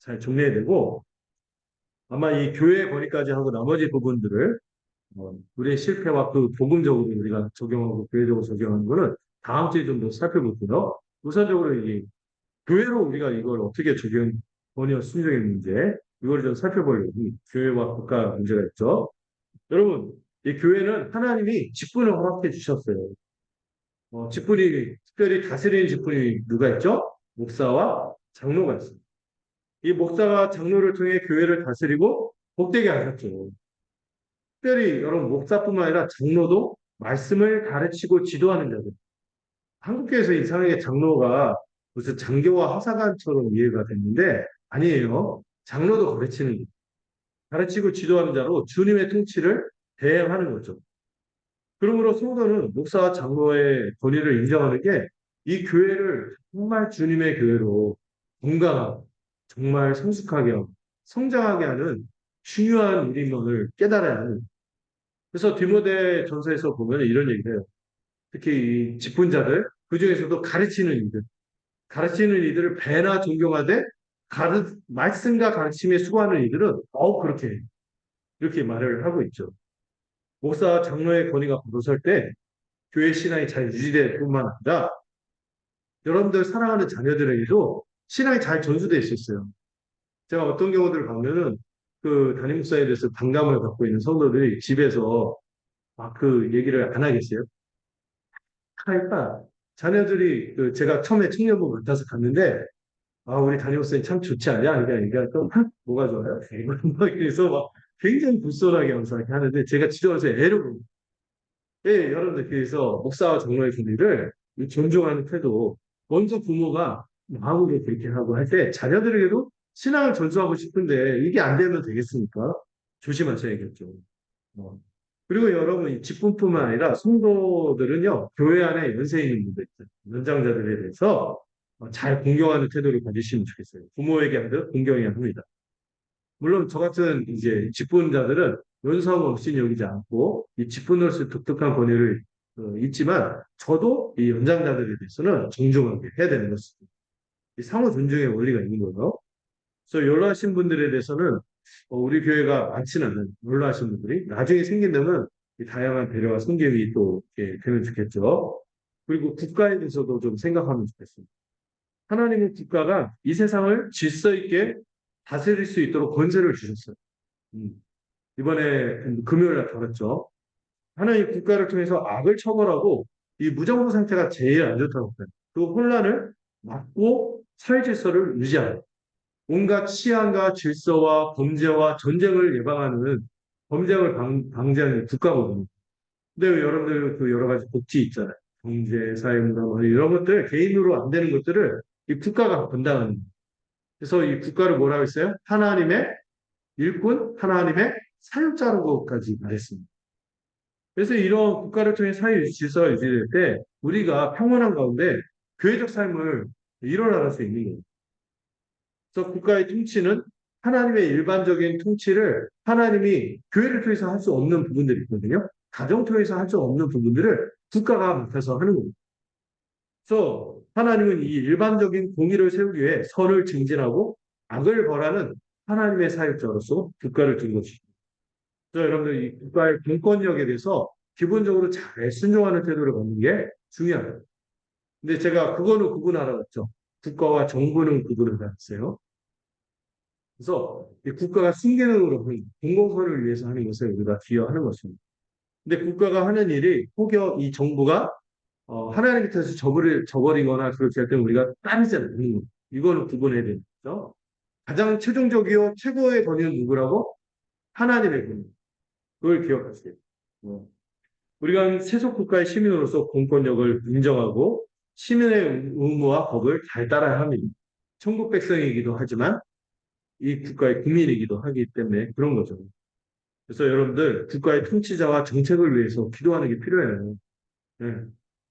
잘 정리해야 되고 아마 이 교회의 권위까지 하고 나머지 부분들을 우리의 실패와 그 복음적으로 우리가 적용하고 교회적으로 적용하는 거는 다음 주에 좀 더 살펴볼게요. 우선적으로 이 교회로 우리가 이걸 어떻게 적용, 권위와 순종의 문제, 이걸 좀 살펴보려고 교회와 국가 문제가 있죠. 여러분, 이 교회는 하나님이 직분을 허락해 주셨어요. 직분이, 특별히 다스리는 직분이 누가 있죠? 목사와 장로가 있어요. 이 목사와 장로를 통해 교회를 다스리고 복되게 하셨죠. 특별히 여러분, 목사뿐만 아니라 장로도 말씀을 가르치고 지도하는 자들. 한국교회에서 이상하게 장로가 무슨 장교와 하사관처럼 이해가 됐는데 아니에요. 장로도 가르치고 지도하는 자로 주님의 통치를 대행하는 거죠. 그러므로 성도는 목사와 장로의 권위를 인정하는 게 이 교회를 정말 주님의 교회로 건강하고 정말 성숙하게 하고 성장하게 하는 중요한 일인 것을 깨달아야 하는. 그래서 디모데 전서에서 보면 이런 얘기를 해요. 특히 이 직분자들, 그 중에서도 가르치는 이들을 배나 존경하되 말씀과 가르침에 수고하는 이들은 그렇게 해요. 이렇게 말을 하고 있죠. 목사와 장로의 권위가 굳어설 때 교회 신앙이 잘 유지될 뿐만 아니라 여러분들 사랑하는 자녀들에게도 신앙이 잘 전수될 수 있어요. 제가 어떤 경우들을 보면은 그 담임 목사에 대해서 반감을 갖고 있는 성도들이 집에서 막 그 얘기를 안 하겠어요. 하니까 자녀들이 제가 처음에 청년부 맡아서 갔는데 우리 담임 목사님 참 좋지 않냐? 그러니까 또 뭐가 좋아요? 그래서 막 굉장히 불손하게 항상 이렇게 하는데 제가 지도해서 애를 보고 예, 여러분들 그래서 목사와 장로의 분리를 존중하는 태도 먼저 부모가 마음으로 그렇게 하고 할 때 자녀들에게도 신앙을 전수하고 싶은데 이게 안 되면 되겠습니까? 조심하셔야겠죠. 어. 그리고 여러분 이 직분뿐만 아니라 성도들은요 교회 안에 연세 있는 분들 있죠. 연장자들에 대해서 잘 공경하는 태도를 가지시면 좋겠어요. 부모에게 하듯 공경해야 합니다. 물론 저 같은 이제 직분자들은 연상 없이 여기지 않고 이 직분으로서 독특한 권위를 있지만 저도 이 연장자들에 대해서는 존중하게 해야 되는 것입니다. 이 상호 존중의 원리가 있는 거예요. 그래서 연로하신 분들에 대해서는 우리 교회가 많지는 않은 연로하신 분들이 나중에 생긴다면 이 다양한 배려와 섬김이 또 이렇게 되면 좋겠죠. 그리고 국가에 대해서도 좀 생각하면 좋겠습니다. 하나님의 국가가 이 세상을 질서 있게 다스릴 수 있도록 권세를 주셨어요. 음, 이번에 금요일 날 다뤘죠. 하나님 국가를 통해서 악을 처벌하고 이 무정부 상태가 제일 안 좋다고 봐요. 그 혼란을 막고 사회 질서를 유지하는 온갖 치안과 질서와 범죄와 전쟁을 예방하는 범죄를 방지하는 국가거든요. 근데 여러분들 그 여러 가지 복지 있잖아요. 경제, 사회문화 뭐 이런 것들 개인으로 안 되는 것들을 이 국가가 분담하는 거예요. 그래서 이 국가를 뭐라고 했어요? 하나님의 일꾼, 하나님의 사육자라고까지 말했습니다. 그래서 이런 국가를 통해 사회 질서가 유지될 때 우리가 평온한 가운데 교회적 삶을 이뤄나갈 수 있는 거예요. 그래서 국가의 통치는 하나님의 일반적인 통치를 하나님이 교회를 통해서 할 수 없는 부분들이 있거든요. 가정 통해서 할 수 없는 부분들을 국가가 맡아서 하는 겁니다. 그래서 하나님은 이 일반적인 공의를 세우기 위해 선을 증진하고 악을 벌하는 하나님의 사역자로서 국가를 둔 것입니다. 그래서 여러분들 이 국가의 공권력에 대해서 기본적으로 잘 순종하는 태도를 갖는 게 중요합니다. 근데 제가 그거는 구분하라고 했죠. 국가와 정부는 구분을 해놨어요. 그래서 이 국가가 순기능으로 공공선을 위해서 하는 것을 우리가 기여하는 것입니다. 근데 국가가 하는 일이 혹여 이 정부가 하나님 밑에서 저버리거나 그렇게 할 때는 우리가 따르지 않는 거. 이거는 구분해야 되는 거죠. 가장 최종적이요 최고의 권위는 누구라고? 하나님의 권위. 그걸 기억하세요. 어. 우리가 세속 국가의 시민으로서 공권력을 인정하고 시민의 의무와 법을 잘 따라야 합니다. 천국 백성이기도 하지만 이 국가의 국민이기도 하기 때문에 그런 거죠. 그래서 여러분들 국가의 통치자와 정책을 위해서 기도하는 게 필요해요. 네.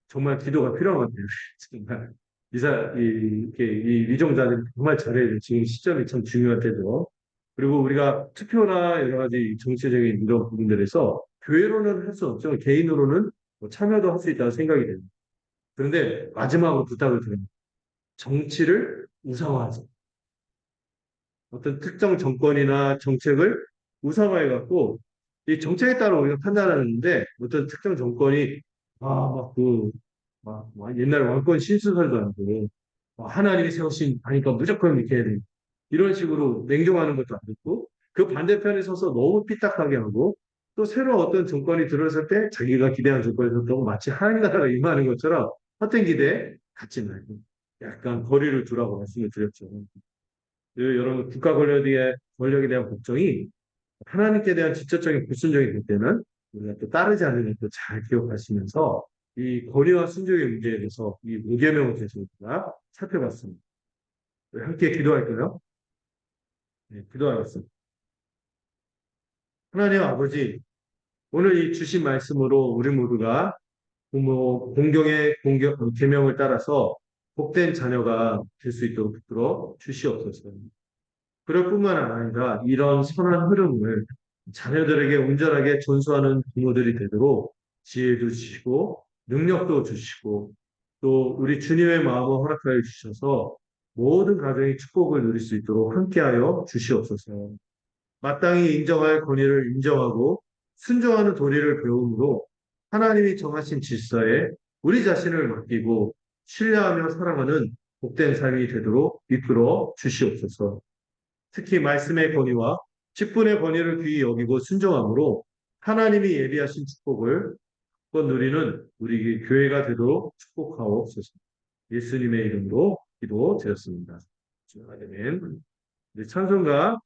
정말 기도가 필요한 것 같아요. 정말 이렇게 이 위정자들이 정말 잘해야 돼요. 지금 시점이 참 중요할 때죠. 그리고 우리가 투표나 여러 가지 정치적인 이런 부분들에서 교회로는 할 수 없죠. 개인으로는 뭐 참여도 할 수 있다고 생각이 됩니다. 그런데 마지막으로 부탁을 드립니다. 정치를 우상화하지. 어떤 특정 정권이나 정책을 우상화해 갖고 이 정책에 따라 우리가 판단하는데 어떤 특정 정권이 옛날 왕권 신수설도 하고 하나님이 세우신 하니까 무조건 이렇게 해야 돼. 이런 식으로 냉정하는 것도 아니고 그 반대편에 서서 너무 삐딱하게 하고 또 새로 어떤 정권이 들어설 때 자기가 기대한 정권이 들었다고 마치 하나님 나라가 임하는 것처럼 헛된 기대에 갖지 말고 약간 거리를 두라고 말씀을 드렸죠. 여러분 국가 권력에 대한 걱정이 하나님께 대한 직접적인 불순종이 될 때는 우리가 또 따르지 않는 것도 잘 기억하시면서 이 권위와 순종의 문제에 대해서 이 무계명을 대해서 우리가 살펴봤습니다. 함께 기도할까요? 네, 기도하겠습니다. 하나님 아버지, 오늘 이 주신 말씀으로 우리 모두가 부모 계명을 따라서 복된 자녀가 될 수 있도록 붙들어 주시옵소서. 그럴 뿐만 아니라 이런 선한 흐름을 자녀들에게 온전하게 전수하는 부모들이 되도록 지혜도 주시고 능력도 주시고 또 우리 주님의 마음을 허락하여 주셔서 모든 가정이 축복을 누릴 수 있도록 함께하여 주시옵소서. 마땅히 인정할 권위를 인정하고 순종하는 도리를 배움으로 하나님이 정하신 질서에 우리 자신을 맡기고 신뢰하며 살아가는 복된 삶이 되도록 이끌어 주시옵소서. 특히 말씀의 권위와 직분의 권위를 귀히 여기고 순종함으로 하나님이 예비하신 축복을 누리는 우리 교회가 되도록 축복하옵소서. 예수님의 이름으로 기도드렸습니다. 아멘. 찬송가